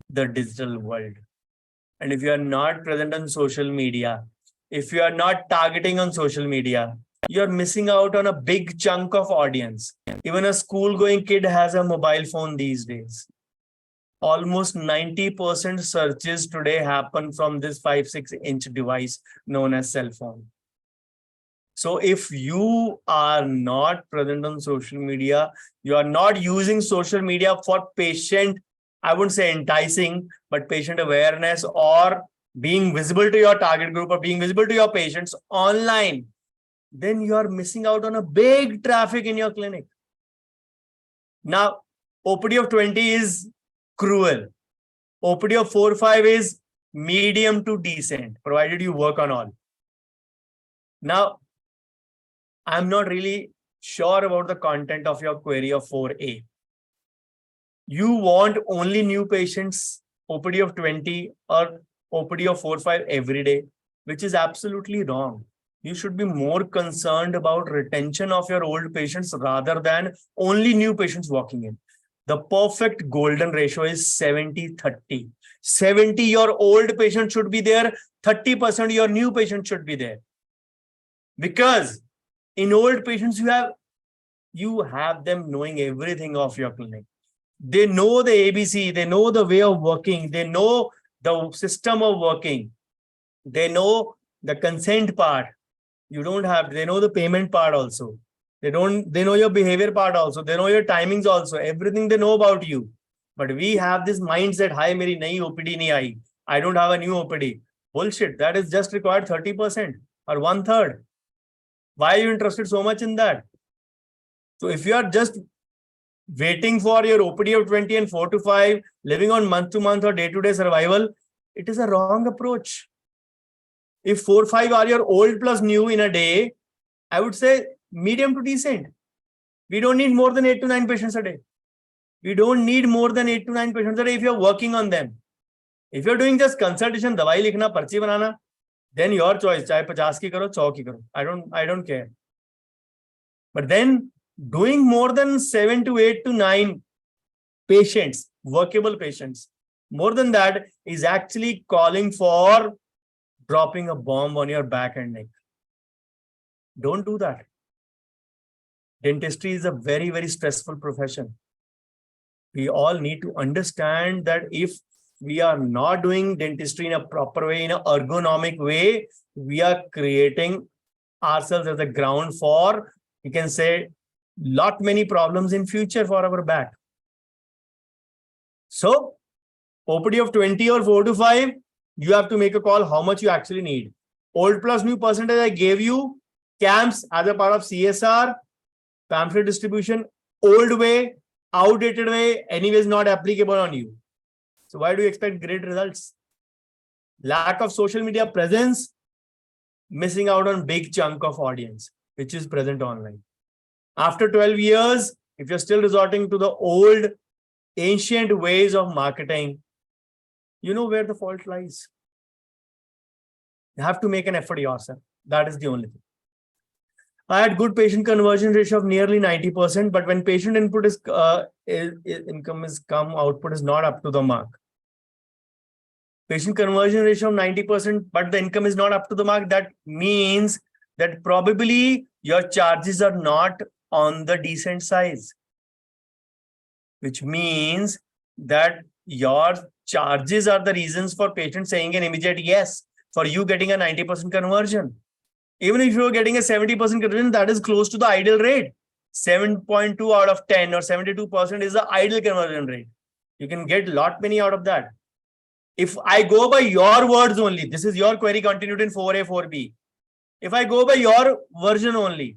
the digital world. And if you are not present on social media, if you are not targeting on social media, you're missing out on a big chunk of audience. Even a school-going kid has a mobile phone these days. Almost 90% searches today happen from this 5-6-inch device known as cell phone. So if you are not present on social media, you are not using social media for patient, I wouldn't say enticing, but patient awareness or being visible to your target group or being visible to your patients online, then you are missing out on a big traffic in your clinic. Now, OPD of 20 is cruel. OPD of 4-5 is medium to decent, provided you work on all. Now, I'm not really sure about the content of your query of 4A. You want only new patients, OPD of 20 or OPD of 4-5 every day, which is absolutely wrong. You should be more concerned about retention of your old patients rather than only new patients walking in. The perfect golden ratio is 70-30. 70 your old patient should be there, 30% your new patient should be there. Because in old patients, you have them knowing everything of your clinic. They know the ABC, they know the way of working, they know the system of working, they know the consent part. You don't have, they know the payment part also. They know your behavior part also. They know your timings also. Everything they know about you. But we have this mindset, hi, meri nayi OPD nahi aayi. I don't have a new OPD. Bullshit. That is just required 30% or 1/3. Why are you interested so much in that? So if you are just waiting for your OPD of 20 and 4-5, living on month-to-month or day-to-day survival, it is a wrong approach. If 4-5 are your old plus new in a day, I would say medium to decent. We don't need more than 8 to 9 patients a day. We don't need more than 8 to 9 patients a day if you're working on them. If you're doing just consultation, dawai likhna, parchi banana, then your choice. Chahe 50 ki karo, 100 ki karo. I don't care. But then doing more than 7 to 8 to 9 patients, workable patients, more than that is actually calling for dropping a bomb on your back and neck. Don't do that. Dentistry is a very, very stressful profession. We all need to understand that if we are not doing dentistry in a proper way, in an ergonomic way, we are creating ourselves as a ground for, you can say, lot many problems in future for our back. So, OPD of 20 or 4-5, you have to make a call how much you actually need. Old plus new percentage I gave you, CAMs as a part of CSR, pamphlet distribution, old way, outdated way, anyways not applicable on you. So why do you expect great results? Lack of social media presence, missing out on big chunk of audience, which is present online. After 12 years, if you're still resorting to the old, ancient ways of marketing, you know where the fault lies. You have to make an effort yourself. That is the only thing. I had good patient conversion ratio of nearly 90%, but when patient input is income is come, output is not up to the mark. Patient conversion ratio of 90%, but the income is not up to the mark. That means that probably your charges are not on the decent size, which means that your charges are the reasons for patient saying an immediate yes for you getting a 90% conversion. Even if you're getting a 70% conversion, that is close to the ideal rate. 7.2 out of 10 or 72% is the ideal conversion rate. You can get lot many out of that. If I go by your words only, this is your query continued in 4A, 4B. If I go by your version only,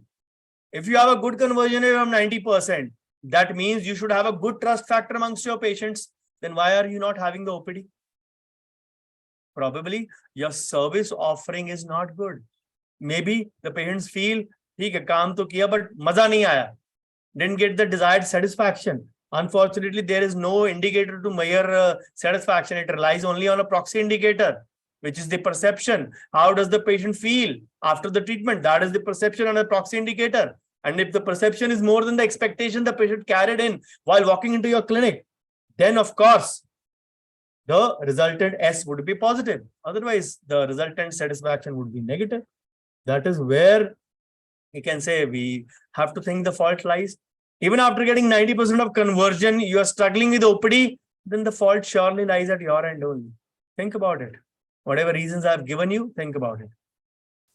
if you have a good conversion rate of 90%, that means you should have a good trust factor amongst your patients. Then why are you not having the OPD? Probably your service offering is not good. Maybe the patients feel, ठीक है काम तो किया but मजा नहीं आया, didn't get the desired satisfaction. Unfortunately, there is no indicator to measure satisfaction. It relies only on a proxy indicator, which is the perception. How does the patient feel after the treatment? That is the perception on a proxy indicator. And if the perception is more than the expectation the patient carried in while walking into your clinic, then of course, the resultant S would be positive. Otherwise, the resultant satisfaction would be negative. That is where we can say we have to think the fault lies. Even after getting 90% of conversion, you are struggling with OPD, then the fault surely lies at your end only. Think about it. Whatever reasons I've given you, think about it.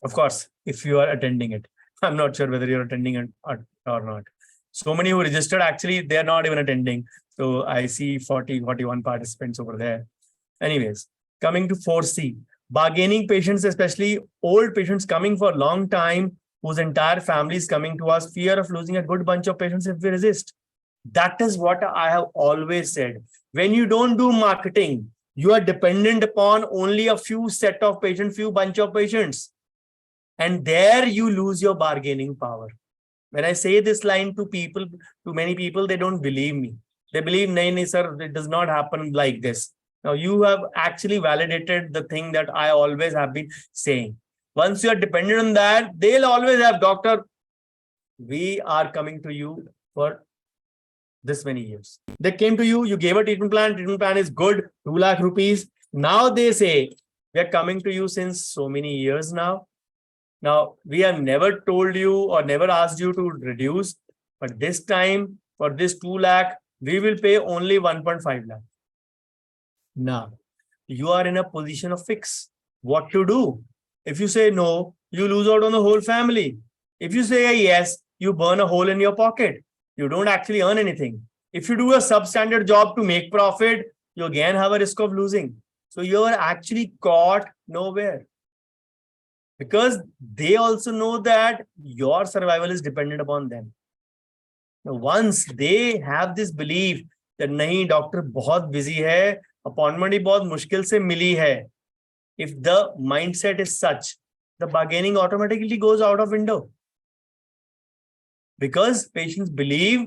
Of course, if you are attending it. I'm not sure whether you're attending it or not. So many who registered, actually, they're not even attending. So I see 41 participants over there. Anyways, coming to 4C, bargaining patients, especially old patients coming for a long time, whose entire family is coming to us, fear of losing a good bunch of patients if we resist. That is what I have always said. When you don't do marketing, you are dependent upon only a few set of patients, few bunch of patients. And there you lose your bargaining power. When I say this line to people, to many people, they don't believe me. They believe, nahi, sir, it does not happen like this. Now you have actually validated the thing that I always have been saying. Once you are dependent on that, they'll always have, doctor, we are coming to you for this many years. They came to you, you gave a treatment plan is good, 2 lakh rupees. Now they say, we are coming to you since so many years now. Now, we have never told you or never asked you to reduce, but this time for this 2 lakh, we will pay only 1.5 lakh. Now, you are in a position of fix. What to do? If you say no, you lose out on the whole family. If you say yes, you burn a hole in your pocket. You don't actually earn anything. If you do a substandard job to make profit, you again have a risk of losing. So you are actually caught nowhere. Because they also know that your survival is dependent upon them. Now, once they have this belief that nahi, doctor bahut busy hai, appointment hi bahut mushkil se mili hai. If the mindset is such, the bargaining automatically goes out of window. Because patients believe,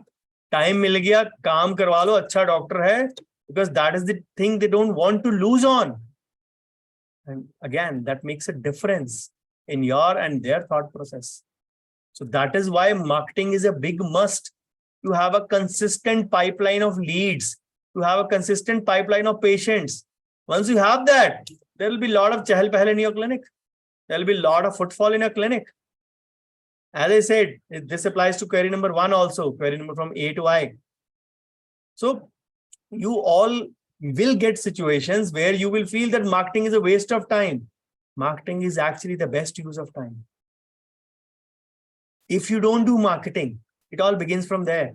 time mil gaya, kaam karwa lo, acha doctor hai, because that is the thing they don't want to lose on. And again, that makes a difference in your and their thought process. So that is why marketing is a big must. To have a consistent pipeline of leads, to have a consistent pipeline of patients. Once you have that, there will be a lot of chahal pahal in your clinic. There will be a lot of footfall in your clinic. As I said, this applies to query number 1 also, query number from A to I. So you all will get situations where you will feel that marketing is a waste of time. Marketing is actually the best use of time. If you don't do marketing, it all begins from there.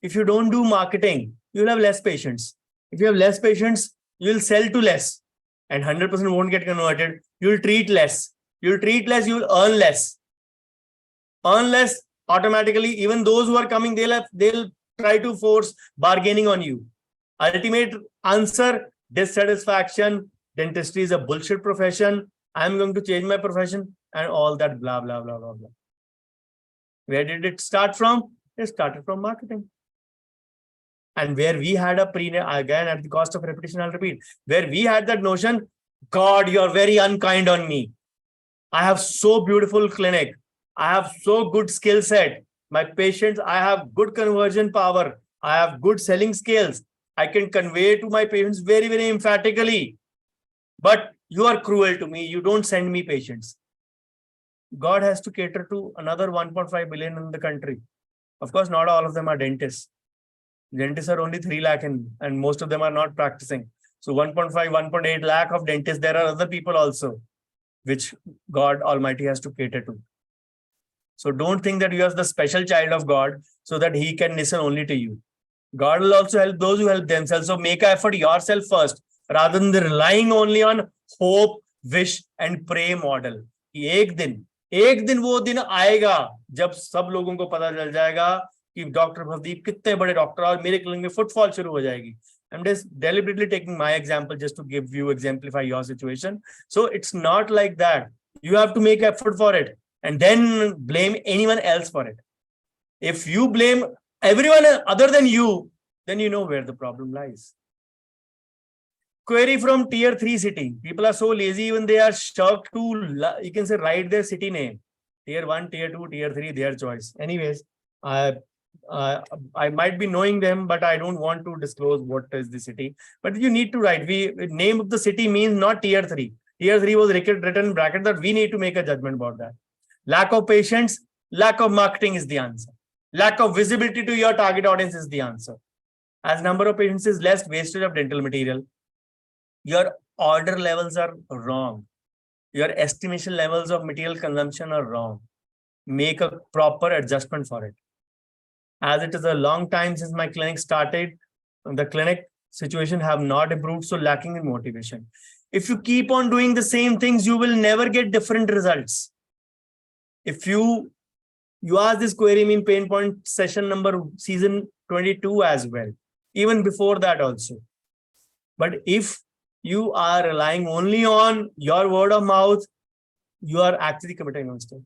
If you don't do marketing, you'll have less patients. If you have less patients, you'll sell to less and 100% won't get converted. You'll treat less. You'll treat less, you'll earn less. Earn less, automatically, even those who are coming, they'll try to force bargaining on you. Ultimate answer, dissatisfaction. Dentistry is a bullshit profession. I'm going to change my profession and all that blah, blah, blah, blah, blah. Where did it start from? It started from marketing. And where we had again, at the cost of repetition, I'll repeat, where we had that notion, God, you're very unkind on me. I have so beautiful clinic. I have so good skill set. My patients, I have good conversion power. I have good selling skills. I can convey to my patients very, very emphatically. But you are cruel to me. You don't send me patients. God has to cater to another 1.5 billion in the country. Of course, not all of them are dentists. Dentists are only 3 lakh and most of them are not practicing. So 1.5, 1.8 lakh of dentists, there are other people also, which God Almighty has to cater to. So don't think that you are the special child of God so that he can listen only to you. God will also help those who help themselves. So make an effort yourself first, rather than relying only on hope, wish and pray model. एक दिन वो दिन आएगा जब सब लोगों को पता चल जाएगा कि डॉक्टर भवदीप कितने बड़े डॉक्टर और मेरे क्लिनिक में फुटफॉल शुरू हो जाएगी. I'm just deliberately taking my example just to give you, exemplify your situation. So it's not like that. You have to make effort for it and then blame anyone else for it. If you blame everyone other than you, then you know where the problem lies. Query from tier 3 city. People are so lazy, even they are shocked to, you can say, write their city name. Tier 1, tier 2, tier 3, their choice. Anyways, I might be knowing them, but I don't want to disclose what is the city. But you need to write. Name of the city means not tier 3. Tier 3 was written in bracket that we need to make a judgment about that. Lack of patience, lack of marketing is the answer. Lack of visibility to your target audience is the answer. As number of patients is less, wastage of dental material. Your order levels are wrong. Your estimation levels of material consumption are wrong. Make a proper adjustment for it. As it is a long time since my clinic started, the clinic situation have not improved, so lacking in motivation. If you keep on doing the same things, you will never get different results. If you ask this query in pain point session number season 22 as well, even before that also. But if you are relying only on your word of mouth, you are actually committing a mistake.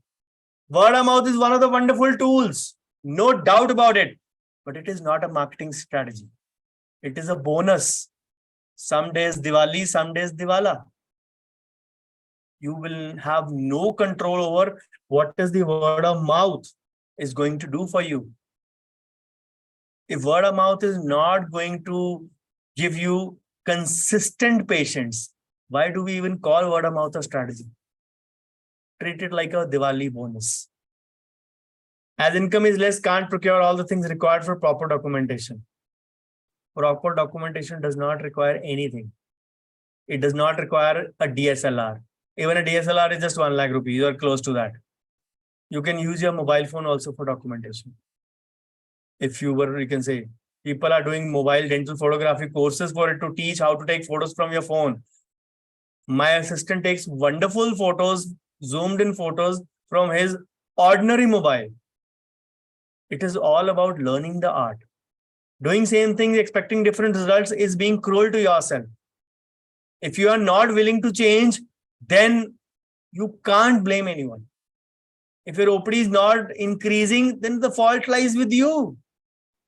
Word of mouth is one of the wonderful tools, no doubt about it, but it is not a marketing strategy. It is a bonus. Some days Diwali, some days Diwala. You will have no control over what is the word of mouth is going to do for you. If word of mouth is not going to give you consistent patients, why do we even call word of mouth a strategy? Treat it like a Diwali bonus. As income is less, can't procure all the things required for proper documentation. Proper documentation does not require anything. It does not require a DSLR. Even a DSLR is just 1 lakh rupees. You are close to that. You can use your mobile phone also for documentation. If you were, you can say, people are doing mobile dental photography courses for it to teach how to take photos from your phone. My assistant takes wonderful photos, zoomed in photos from his ordinary mobile. It is all about learning the art. Doing same things, expecting different results is being cruel to yourself. If you are not willing to change, then you can't blame anyone. If your OPD is not increasing, then the fault lies with you.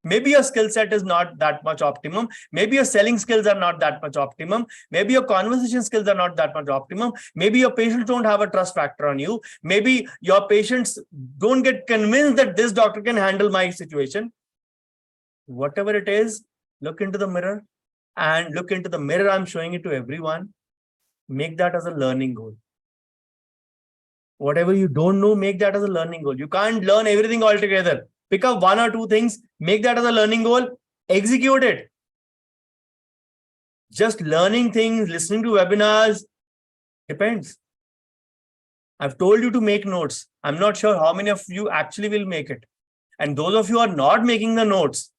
Maybe your skill set is not that much optimum. Maybe your selling skills are not that much optimum. Maybe your conversation skills are not that much optimum. Maybe your patients don't have a trust factor on you. Maybe your patients don't get convinced that this doctor can handle my situation. Whatever it is, look into the mirror and look into the mirror. I'm showing it to everyone. Make that as a learning goal. Whatever you don't know, make that as a learning goal. You can't learn everything altogether. Pick up 1 or 2 things, make that as a learning goal, execute it. Just learning things, listening to webinars, depends. I've told you to make notes. I'm not sure how many of you actually will make it. And those of you who are not making the notes,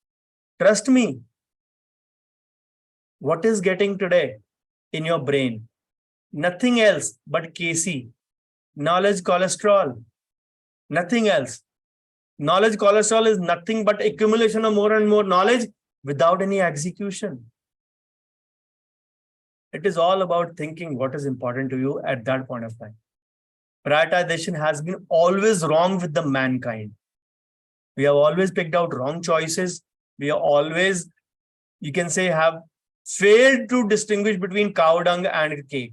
trust me, what is getting today in your brain? Nothing else but KC, knowledge cholesterol, nothing else. Knowledge cholesterol is nothing but accumulation of more and more knowledge without any execution. It is all about thinking what is important to you at that point of time. Prioritization has been always wrong with the mankind. We have always picked out wrong choices. We have always, you can say, have failed to distinguish between cow dung and cake.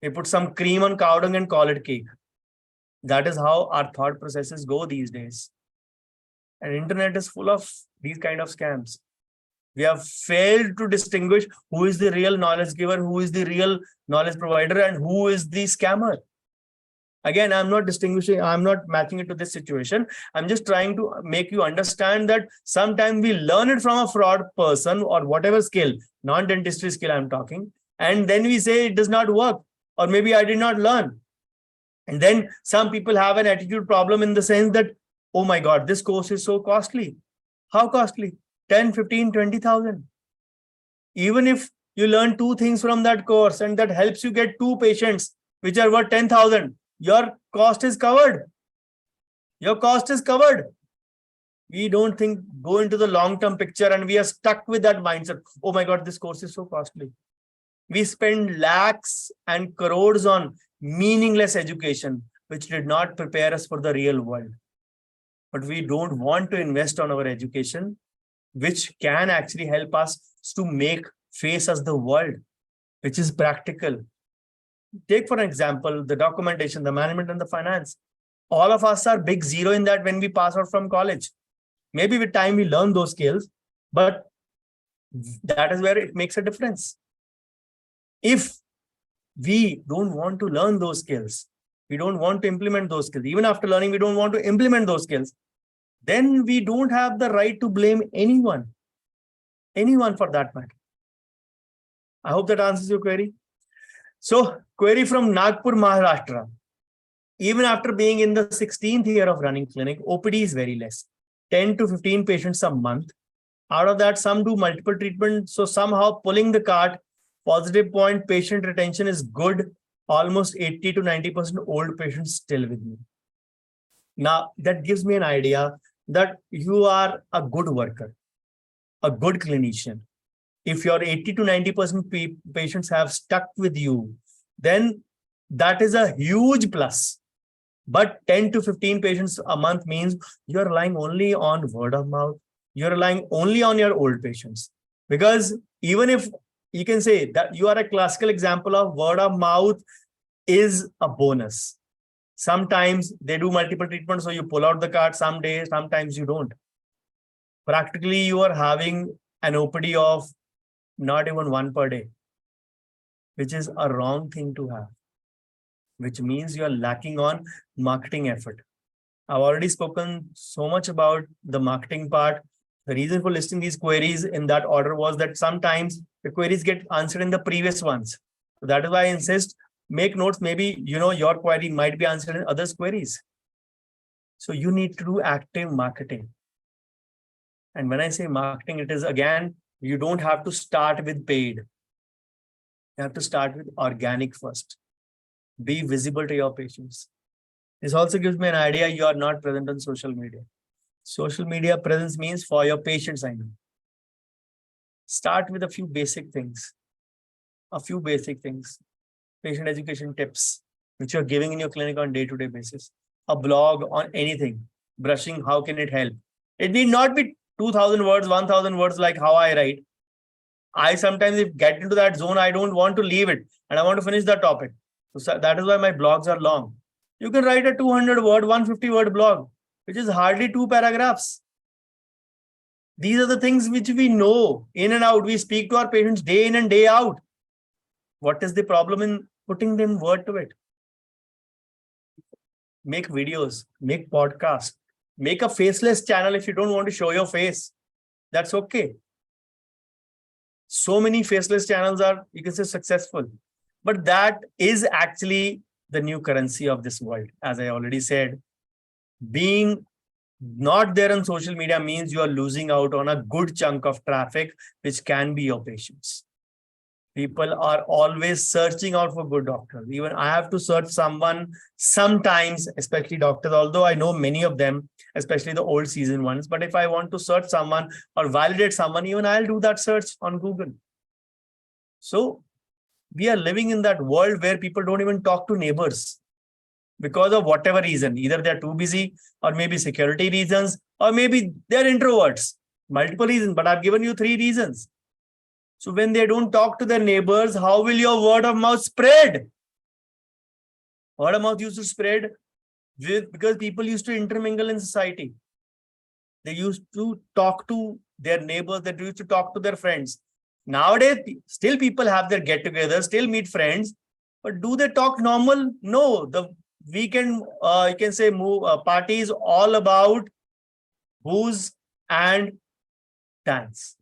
We put some cream on cow dung and call it cake. That is how our thought processes go these days. And internet is full of these kind of scams. We have failed to distinguish who is the real knowledge giver, who is the real knowledge provider, and who is the scammer. Again, I'm not distinguishing, I'm not matching it to this situation. I'm just trying to make you understand that sometimes we learn it from a fraud person or whatever skill, non-dentistry skill I'm talking, and then we say it does not work, or maybe I did not learn. And then some people have an attitude problem in the sense that, oh my God, this course is so costly. How costly? 10, 15, 20,000. Even if you learn 2 things from that course and that helps you get 2 patients, which are worth 10,000, your cost is covered. Your cost is covered. We don't go into the long-term picture, and we are stuck with that mindset. Oh my God, this course is so costly. We spend lakhs and crores on meaningless education, which did not prepare us for the real world. But we don't want to invest on our education, which can actually help us to face us the world, which is practical. Take, for example, the documentation, the management, and the finance. All of us are big zero in that when we pass out from college. Maybe with time we learn those skills, but that is where it makes a difference. If we don't want to learn those skills, we don't want to implement those skills, even after learning, we don't want to implement those skills, then we don't have the right to blame anyone for that matter. I hope that answers your query. So, query from Nagpur, Maharashtra. Even after being in the 16th year of running clinic, OPD is very less, 10 to 15 patients a month. Out of that, some do multiple treatments. So somehow pulling the cart, positive point, patient retention is good. Almost 80 to 90% old patients still with me. Now, that gives me an idea that you are a good worker, a good clinician. If your 80 to 90% patients have stuck with you, then that is a huge plus. But 10 to 15 patients a month means you're relying only on word of mouth. You're relying only on your old patients. Because even if you can say that you are a classical example of word of mouth is a bonus. Sometimes they do multiple treatments, so you pull out the card some days, sometimes you don't. Practically, you are having an OPD of not even one per day, which is a wrong thing to have, which means you are lacking on marketing effort. I've already spoken so much about the marketing part. The reason for listing these queries in that order was that sometimes the queries get answered in the previous ones. So that is why I insist, make notes. Maybe, your query might be answered in others' queries. So you need to do active marketing. And when I say marketing, it is again, you don't have to start with paid. You have to start with organic first. Be visible to your patients. This also gives me an idea you are not present on social media. Social media presence means for your patients, I mean. Start with a few basic things. Patient education tips, which you're giving in your clinic on day-to-day basis. A blog on anything. Brushing, how can it help? It need not be 2,000 words, 1,000 words like how I write. I sometimes get into that zone, I don't want to leave it and I want to finish that topic. So that is why my blogs are long. You can write a 200-word, 150-word blog, which is hardly 2 paragraphs. These are the things which we know in and out. We speak to our patients day in and day out. What is the problem in putting them word to it? Make videos, make podcasts, make a faceless channel if you don't want to show your face. That's okay. So many faceless channels are, you can say, successful. But that is actually the new currency of this world. As I already said, being not there on social media means you are losing out on a good chunk of traffic, which can be your patients. People are always searching out for good doctors. Even I have to search someone sometimes, especially doctors, although I know many of them, especially the old seasoned ones. But if I want to search someone or validate someone, even I'll do that search on Google. So we are living in that world where people don't even talk to neighbors because of whatever reason. Either they're too busy, or maybe security reasons, or maybe they're introverts. Multiple reasons, but I've given you 3 reasons. So when they don't talk to their neighbors, how will your word of mouth spread? Word of mouth used to spread because people used to intermingle in society. They used to talk to their neighbors, they used to talk to their friends. Nowadays, still people have their get-together, still meet friends, but do they talk normal? No. The weekend, you can say, party is all about booze and dance.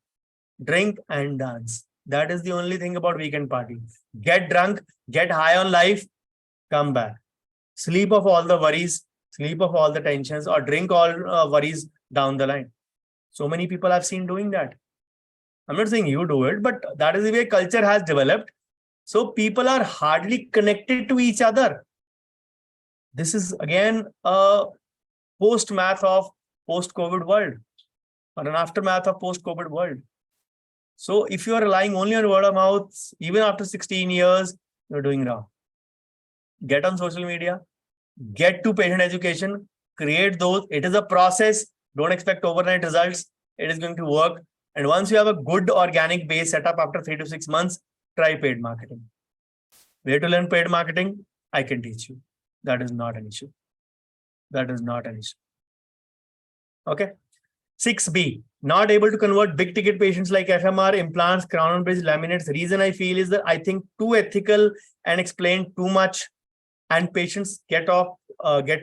Drink and dance. That is the only thing about weekend party. Get drunk, get high on life, come back. Sleep off all the worries, sleep off all the tensions, or drink all worries down the line. So many people I've seen doing that. I'm not saying you do it, but that is the way culture has developed. So people are hardly connected to each other. This is again a post-math of post-COVID world or an aftermath of post-COVID world. So if you are relying only on word of mouth, even after 16 years, you're doing wrong. Get on social media, get to patient education, create those. It is a process. Don't expect overnight results. It is going to work. And once you have a good organic base set up after 3 to 6 months, try paid marketing. Where to learn paid marketing? I can teach you. That is not an issue. That is not an issue. Okay. 6B, not able to convert big ticket patients like FMR, implants, crown and bridge, laminates. Reason I feel is that I think too ethical and explain too much, and patients get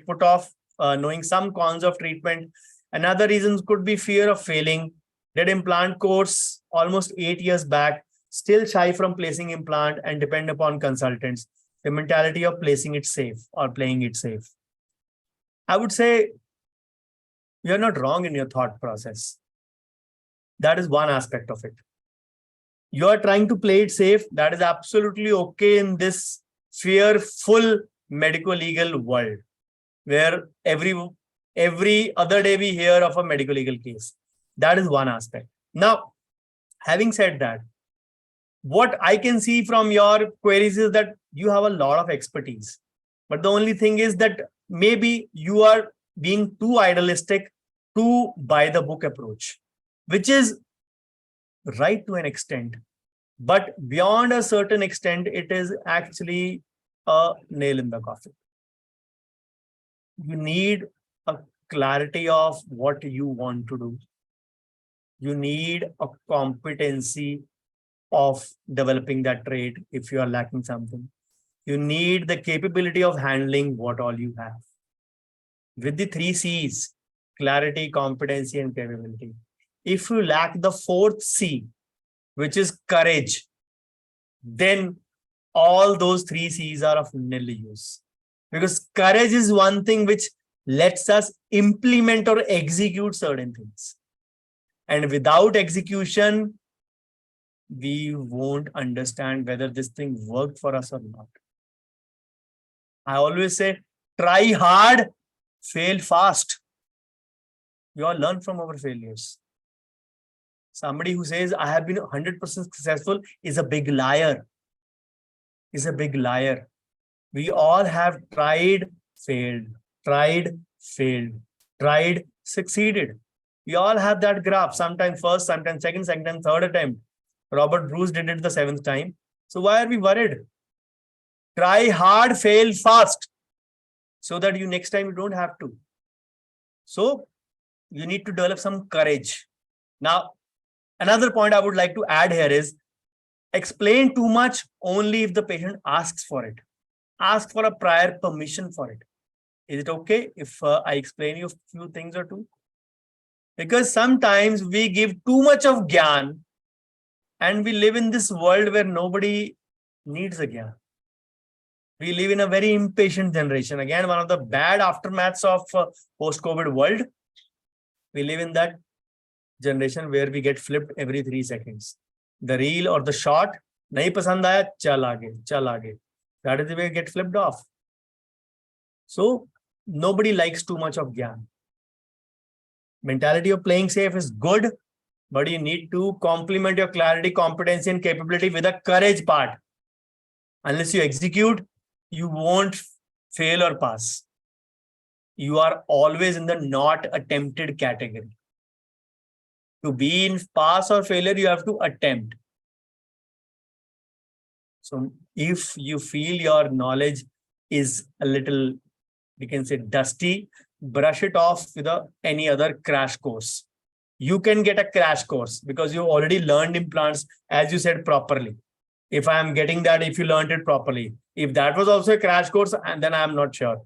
put off knowing some cons of treatment. Another reason could be fear of failing. Did implant course almost 8 years back, still shy from placing implant and depend upon consultants. The mentality of placing it safe or playing it safe. I would say you're not wrong in your thought process. That is one aspect of it. You're trying to play it safe. That is absolutely okay in this fearful medical legal world where every other day we hear of a medical legal case. That is one aspect. Now, having said that, what I can see from your queries is that you have a lot of expertise. But the only thing is that maybe you are being too idealistic to buy the book approach, which is right to an extent. But beyond a certain extent, it is actually a nail in the coffin. You need a clarity of what you want to do. You need a competency of developing that trait if you are lacking something. You need the capability of handling what all you have. With the 3 C's, clarity, competency, and capability. If you lack the 4th C, which is courage, then all those 3 C's are of nil use. Because courage is one thing which lets us implement or execute certain things. And without execution, we won't understand whether this thing worked for us or not. I always say, try hard, fail fast. We all learn from our failures. Somebody who says, I have been 100% successful is a big liar. Is a big liar. We all have tried, failed, tried, failed, tried, succeeded. We all have that graph. Sometimes first, sometimes second, sometimes third attempt. Robert Bruce did it the 7th time. So why are we worried? Try hard, fail fast, so that you next time you don't have to. So you need to develop some courage. Now, another point I would like to add here is explain too much only if the patient asks for it. Ask for a prior permission for it. Is it okay if I explain you a few things or two? Because sometimes we give too much of gyan and we live in this world where nobody needs a gyan. We live in a very impatient generation. Again, one of the bad aftermaths of post-COVID world. We live in that generation where we get flipped every 3 seconds. The reel or the shot, nahi pasand aaya, chal aage, chal aage. That is the way we get flipped off. So nobody likes too much of gyan. Mentality of playing safe is good, but you need to complement your clarity, competency, and capability with a courage part. Unless you execute, you won't fail or pass. You are always in the not attempted category. To be in pass or failure, you have to attempt. So if you feel your knowledge is a little, we can say, dusty, brush it off with any other crash course. You can get a crash course because you already learned implants, as you said, properly. If I am getting that, if you learned it properly. If that was also a crash course, and then I am not sure.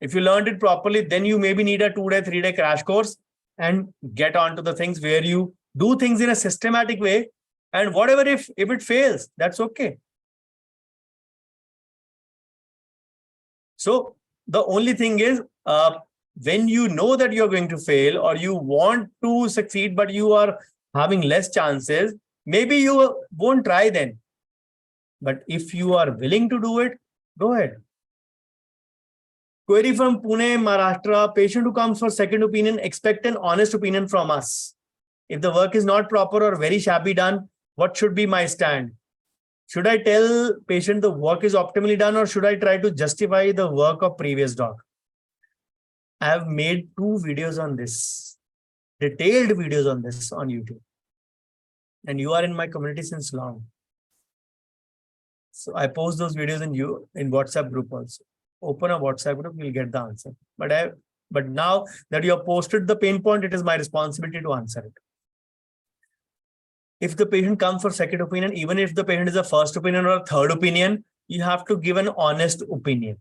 If you learned it properly, then you maybe need a 2-day, 3-day crash course and get on to the things where you do things in a systematic way. And whatever, if it fails, that's okay. So the only thing is, when you know that you're going to fail or you want to succeed, but you are having less chances, maybe you won't try then. But if you are willing to do it, go ahead. Query from Pune, Maharashtra. Patient who comes for second opinion, expect an honest opinion from us. If the work is not proper or very shabby done, what should be my stand? Should I tell patient the work is optimally done, or should I try to justify the work of previous doc? I have made 2 videos on this, detailed videos on this on YouTube. And you are in my community since long. So I post those videos in WhatsApp group also. Open a WhatsApp group, you'll get the answer. But now that you have posted the pain point, it is my responsibility to answer it. If the patient comes for second opinion, even if the patient is a first opinion or a third opinion, you have to give an honest opinion.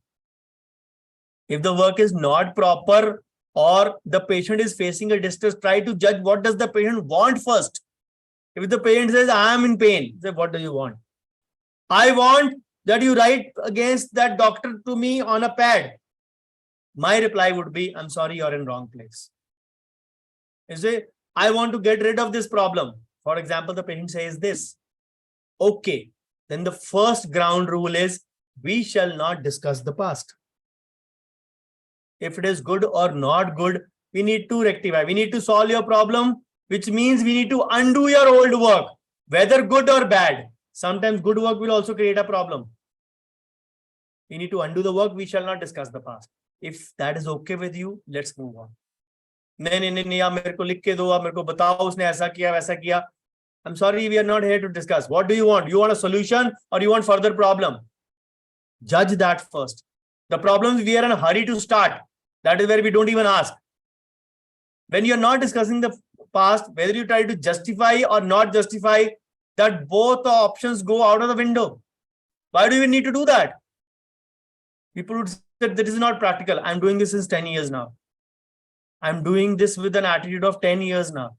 If the work is not proper or the patient is facing a distress, try to judge what does the patient want first. If the patient says, I am in pain, say, what do you want? I want that you write against that doctor to me on a pad. My reply would be, I'm sorry, you're in wrong place. You say, I want to get rid of this problem. For example, the patient says this. Okay, then the first ground rule is, we shall not discuss the past. If it is good or not good, we need to rectify. We need to solve your problem, which means we need to undo your old work, whether good or bad. Sometimes good work will also create a problem. We need to undo the work. We shall not discuss the past. If that is okay with you, let's move on. नहीं, आप मेरे को लिख के दो, आप मेरे को बताओ उसने ऐसा किया वैसा किया. I'm sorry, we are not here to discuss. What do you want? You want a solution or you want further problem? Judge that first. The problems we are in a hurry to start. That is where we don't even ask. When you're not discussing the past, whether you try to justify or not justify, that both the options go out of the window. Why do we need to do that? People would say that this is not practical. I'm doing this since 10 years now. I'm doing this with an attitude of 10 years now.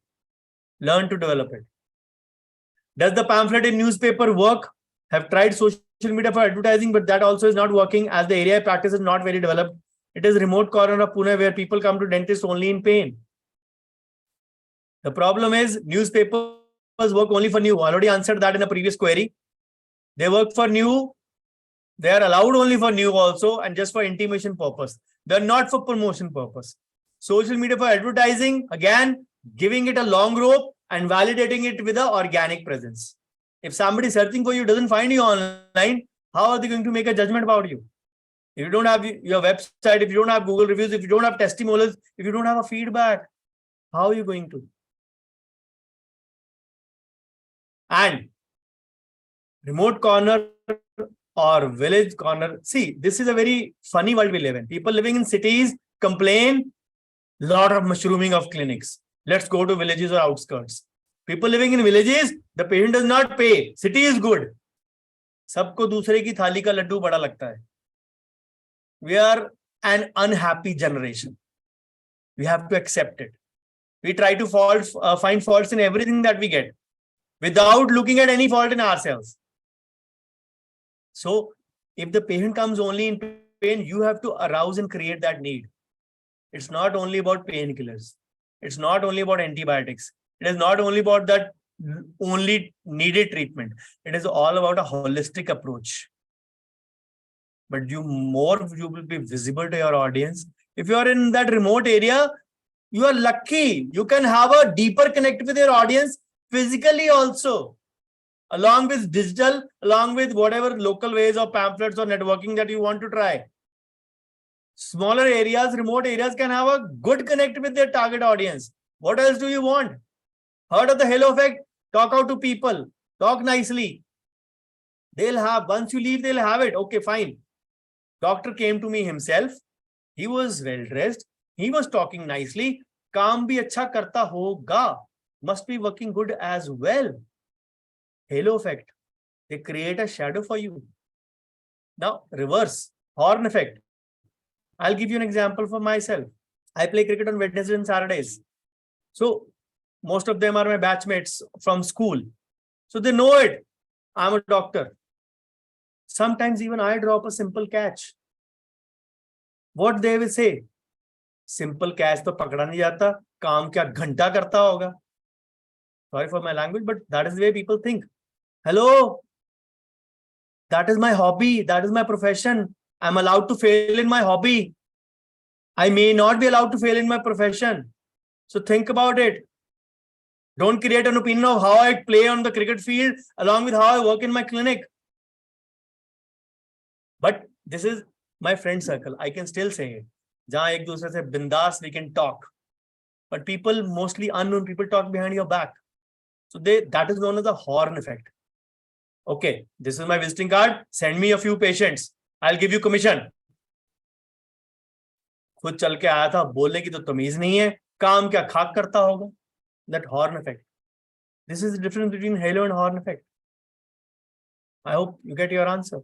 Learn to develop it. Does the pamphlet in newspaper work? Have tried social media for advertising, but that also is not working as the area of practice is not very developed. It is remote corner of Pune where people come to dentists only in pain. The problem is newspapers work only for new. I already answered that in a previous query. They work for new. They are allowed only for new also and just for intimation purpose. They're not for promotion purpose. Social media for advertising, again, giving it a long rope and validating it with an organic presence. If somebody searching for you doesn't find you online, how are they going to make a judgment about you? If you don't have your website, if you don't have Google reviews, if you don't have testimonials, if you don't have a feedback, how are you going to? And remote corner or village corner. See, this is a very funny world we live in. People living in cities complain, lot of mushrooming of clinics. Let's go to villages or outskirts. People living in villages, the patient does not pay. City is good. सबको दूसरे की थाली का लड्डू बड़ा लगता है. We are an unhappy generation. We have to accept it. We try to find faults in everything that we get without looking at any fault in ourselves. So if the patient comes only in pain, you have to arouse and create that need. It's not only about painkillers. It's not only about antibiotics. It is not only about that only needed treatment. It is all about a holistic approach. But you will be visible to your audience. If you are in that remote area, you are lucky. You can have a deeper connect with your audience physically also, along with digital, along with whatever local ways of pamphlets or networking that you want to try. Smaller areas, remote areas can have a good connect with their target audience. What else do you want? Heard of the halo effect? Talk out to people. Talk nicely. They'll have, once you leave, they'll have it. Okay, fine. Doctor came to me himself. He was well dressed. He was talking nicely. Kaam bhi acha karta hoga. Must be working good as well. Halo effect. They create a shadow for you. Now, reverse. Horn effect. I'll give you an example for myself. I play cricket on Wednesdays and Saturdays. So, most of them are my batchmates from school. So, they know it. I'm a doctor. Sometimes even I drop a simple catch. What they will say? Simple catch to pakda nahi jata. Kaam kya ghanta karta hoga. Sorry for my language, but that is the way people think. Hello. That is my hobby. That is my profession. I'm allowed to fail in my hobby. I may not be allowed to fail in my profession. So think about it. Don't create an opinion of how I play on the cricket field along with how I work in my clinic. But this is my friend circle. I can still say it. Jahan ek dusre se bindas, we can talk. But people, mostly unknown people, talk behind your back. So that is known as the horn effect. Okay, this is my visiting card. Send me a few patients. I'll give you commission. खुद चल के आया था, बोलने की तो तमीज नहीं है, काम क्या खाक करता होगा. That horn effect. This is the difference between halo and horn effect. I hope you get your answer.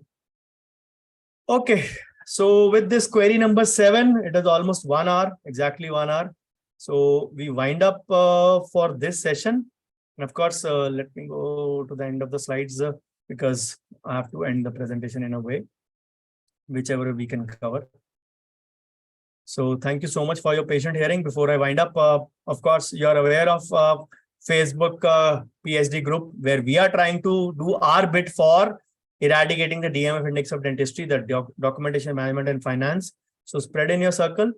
Okay, so with this query number 7, it is almost 1 hour, exactly 1 hour. So we wind up for this session. And of course, let me go to the end of the slides because I have to end the presentation in a way, whichever we can cover. So thank you so much for your patient hearing. Before I wind up, of course, you're aware of Facebook PhD group, where we are trying to do our bit for eradicating the DMF index of dentistry, the documentation management and finance. So spread in your circle.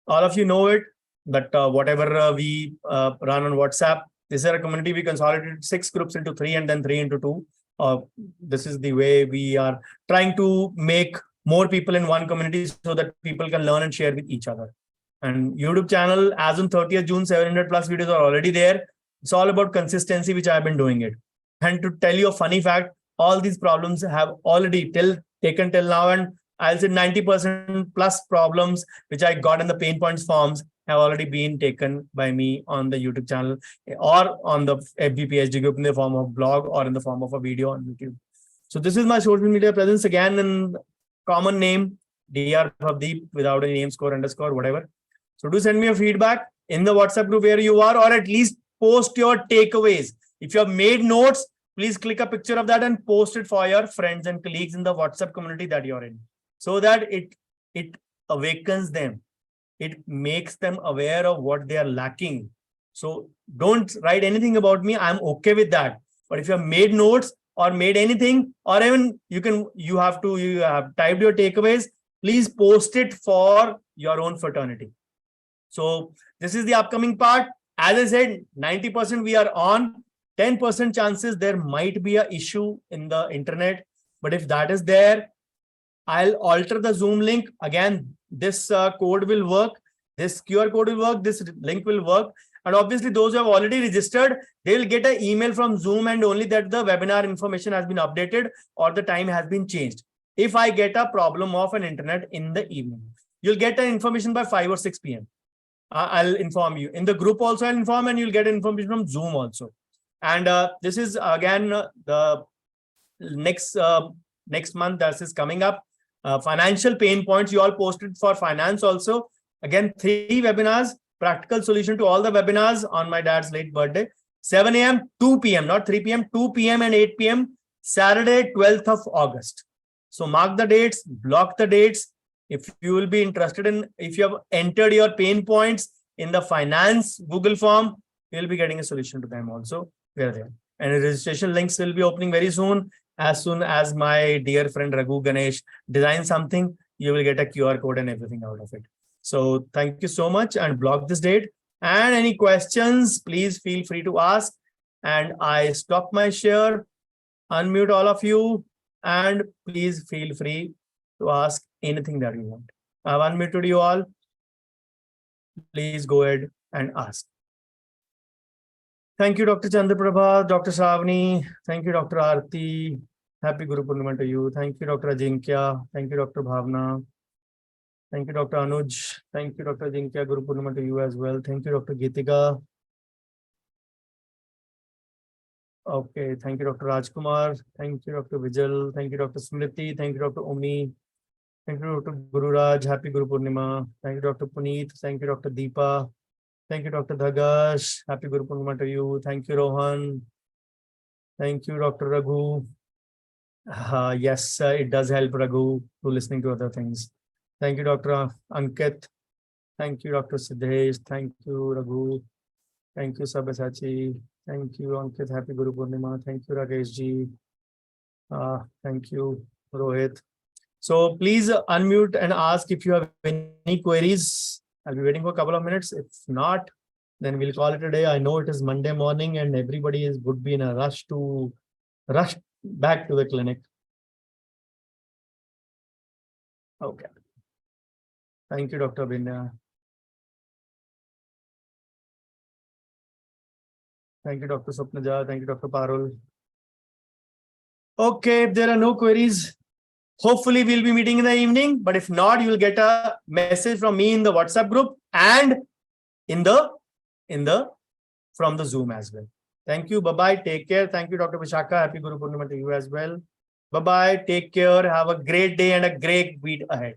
All of you know it, that whatever we run on WhatsApp, this is a community. We consolidated 6 groups into 3 and then 3 into 2. This is the way we are trying to make more people in one community so that people can learn and share with each other. And YouTube channel, as on 30th June, 700 plus videos are already there. It's all about consistency, which I've been doing it. And to tell you a funny fact, all these problems have already taken till now, and I'll say 90% plus problems which I got in the pain points forms have already been taken by me on the YouTube channel or on the FB PhD group in the form of blog or in the form of a video on YouTube. So this is my social media presence, again in common name, Dr. Bhavdeep, without any name, score, underscore, whatever. So do send me a feedback in the WhatsApp group where you are, or at least post your takeaways. If you have made notes, please click a picture of that and post it for your friends and colleagues in the WhatsApp community that you're in, so that it awakens them. It makes them aware of what they are lacking. So don't write anything about me. I'm okay with that. But if you have made notes or made anything, or even you have typed your takeaways, please post it for your own fraternity. So this is the upcoming part. As I said, 90% we are on, 10% chances there might be an issue in the internet. But if that is there, I'll alter the Zoom link. Again, this code will work. This QR code will work. This link will work. And obviously, those who have already registered, they will get an email from Zoom and only that the webinar information has been updated or the time has been changed. If I get a problem of an internet in the evening, you'll get an information by 5 or 6 p.m. I'll inform you. In the group also, I'll inform, and you'll get information from Zoom also. And this is again the next month that is coming up. Financial pain points, you all posted for finance also. Again, 3 webinars, practical solution to all the webinars on my dad's late birthday. 7 a.m., 2 p.m., not 3 p.m., 2 p.m. and 8 p.m. Saturday, 12th of August. So mark the dates, block the dates. If you will be interested in, if you have entered your pain points in the finance Google form, you'll be getting a solution to them also. We are there. And the registration links will be opening very soon. As soon as my dear friend Raghu Ganesh designs something, you will get a QR code and everything out of it. So thank you so much, and block this date. And any questions, please feel free to ask. And I stop my share, unmute all of you, and please feel free to ask anything that you want. I've unmuted you all. Please go ahead and ask. Thank you, Dr. Chandraprabha, Dr. Savani. Thank you, Dr. Aarti. Happy Guru Purnima to you. Thank you, Dr. Ajinkya. Thank you, Dr. Bhavna. Thank you, Dr. Anuj. Thank you, Dr. Ajinkya. Guru Purnima to you as well. Thank you, Dr. Geetika. Okay, thank you, Dr. Rajkumar. Thank you, Dr. Vijal. Thank you, Dr. Smriti. Thank you, Dr. Omi. Thank you, Dr. Guru Raj. Happy Guru Purnima. Thank you, Dr. Puneet. Thank you, Dr. Deepa. Thank you, Dr. Dhagash. Happy Guru Purnima to you. Thank you, Rohan. Thank you, Dr. Raghu. Yes, it does help Raghu to listening to other things. Thank you, Dr. Ankit. Thank you, Dr. Siddesh. Thank you, Raghu. Thank you, Sabyasachi. Thank you, Ankit. Happy Guru Purnima. Thank you, Rakesh ji. Thank you, Rohit. So please unmute and ask if you have any queries. I'll be waiting for a couple of minutes. If not, then we'll call it a day. I know it is Monday morning and everybody would be in a rush back to the clinic. Okay. Thank you, Dr. Binda. Thank you, Dr. Swapnaja. Thank you, Dr. Parul. Okay, if there are no queries, hopefully we'll be meeting in the evening. But if not, you'll get a message from me in the WhatsApp group and from the Zoom as well. Thank you. Bye-bye. Take care. Thank you, Dr. Vishakha. Happy Guru Purnima to you as well. Bye-bye. Take care. Have a great day and a great week ahead.